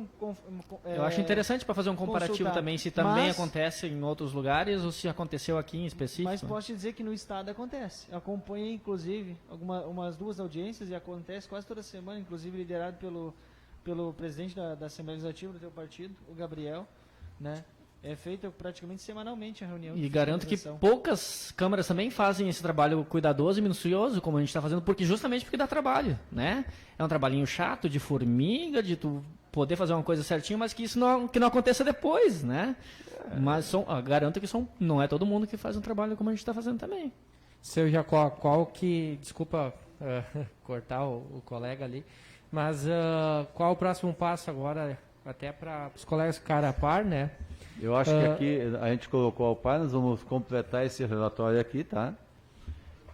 [SPEAKER 1] eu acho interessante para fazer um comparativo consultar. Também, se também acontece em outros lugares ou se aconteceu aqui em específico.
[SPEAKER 2] Mas posso te dizer que no estado acontece. Eu acompanhei, inclusive, umas 2 audiências e acontece quase toda semana, inclusive liderado pelo presidente da Assembleia Legislativa do teu partido, o Gabriel, né? É feita praticamente semanalmente a reunião.
[SPEAKER 1] E garanto que poucas câmaras também fazem esse trabalho cuidadoso e minucioso, como a gente está fazendo, porque dá trabalho, né? É um trabalhinho chato, de formiga, de tu poder fazer uma coisa certinho, mas que isso não aconteça depois, né? Mas garanto que não é todo mundo que faz um trabalho como a gente está fazendo também.
[SPEAKER 7] Seu Jacó, desculpa cortar o colega ali, mas qual o próximo passo agora, até para os colegas ficarem a par, né?
[SPEAKER 4] Eu acho que aqui a gente colocou ao par, nós vamos completar esse relatório aqui, tá?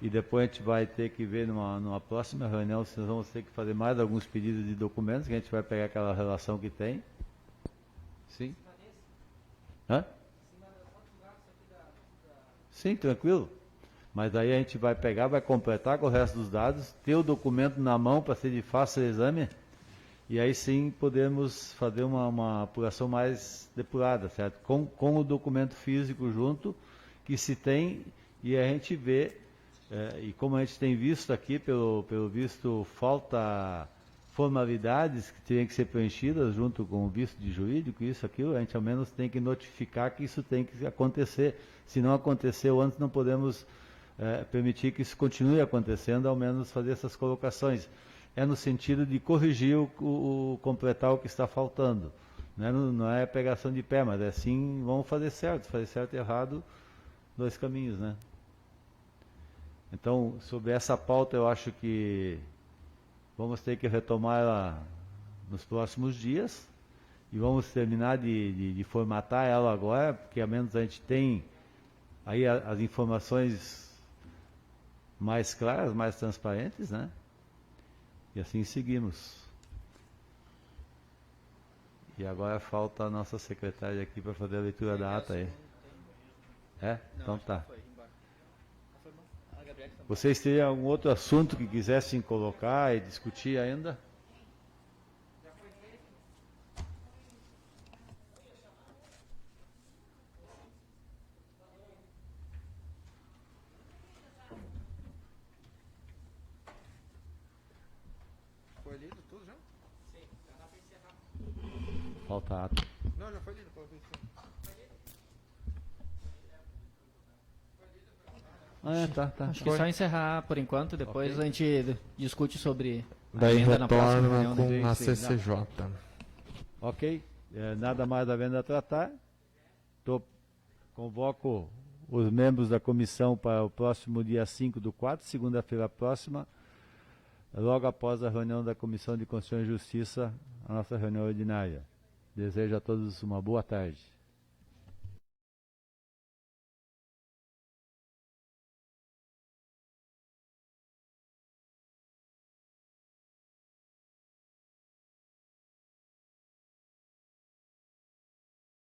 [SPEAKER 4] E depois a gente vai ter que ver numa próxima reunião, se nós vamos ter que fazer mais alguns pedidos de documentos, que a gente vai pegar aquela relação que tem. Sim? Hã? Sim, tranquilo. Mas daí a gente vai pegar, vai completar com o resto dos dados, ter o documento na mão para ser de fácil exame, e aí sim podemos fazer uma apuração mais depurada, certo? Com o documento físico junto, que se tem, e a gente vê, e como a gente tem visto aqui, pelo visto, falta formalidades que teriam que ser preenchidas junto com o visto de jurídico, isso, aquilo, a gente ao menos tem que notificar que isso tem que acontecer. Se não aconteceu antes, não podemos permitir que isso continue acontecendo, ao menos fazer essas colocações. É no sentido de corrigir completar o que está faltando. Não é pegação de pé, mas é sim, vamos fazer certo e errado, dois caminhos, né? Então, sobre essa pauta, eu acho que vamos ter que retomar ela nos próximos dias e vamos terminar de formatar ela agora, porque ao menos a gente tem aí as informações mais claras, mais transparentes, né? E assim seguimos. E agora falta a nossa secretária aqui para fazer a leitura da ata aí. Então tá. Vocês teriam algum outro assunto que quisessem colocar e discutir ainda?
[SPEAKER 2] Foi lido tudo já?
[SPEAKER 1] Sim, já dá para encerrar.
[SPEAKER 4] Falta a ata.
[SPEAKER 2] Não, já foi lido.
[SPEAKER 1] Tá. Acho que é só encerrar por enquanto, depois a gente discute sobre
[SPEAKER 6] daí
[SPEAKER 1] a na próxima
[SPEAKER 6] retorna
[SPEAKER 1] reunião.
[SPEAKER 6] com a CCJ.
[SPEAKER 4] Ok, nada mais havendo a tratar. Convoco os membros da comissão para o próximo dia 5/4, segunda-feira próxima, logo após a reunião da Comissão de Constituição e Justiça, a nossa reunião ordinária. Desejo a todos uma boa tarde.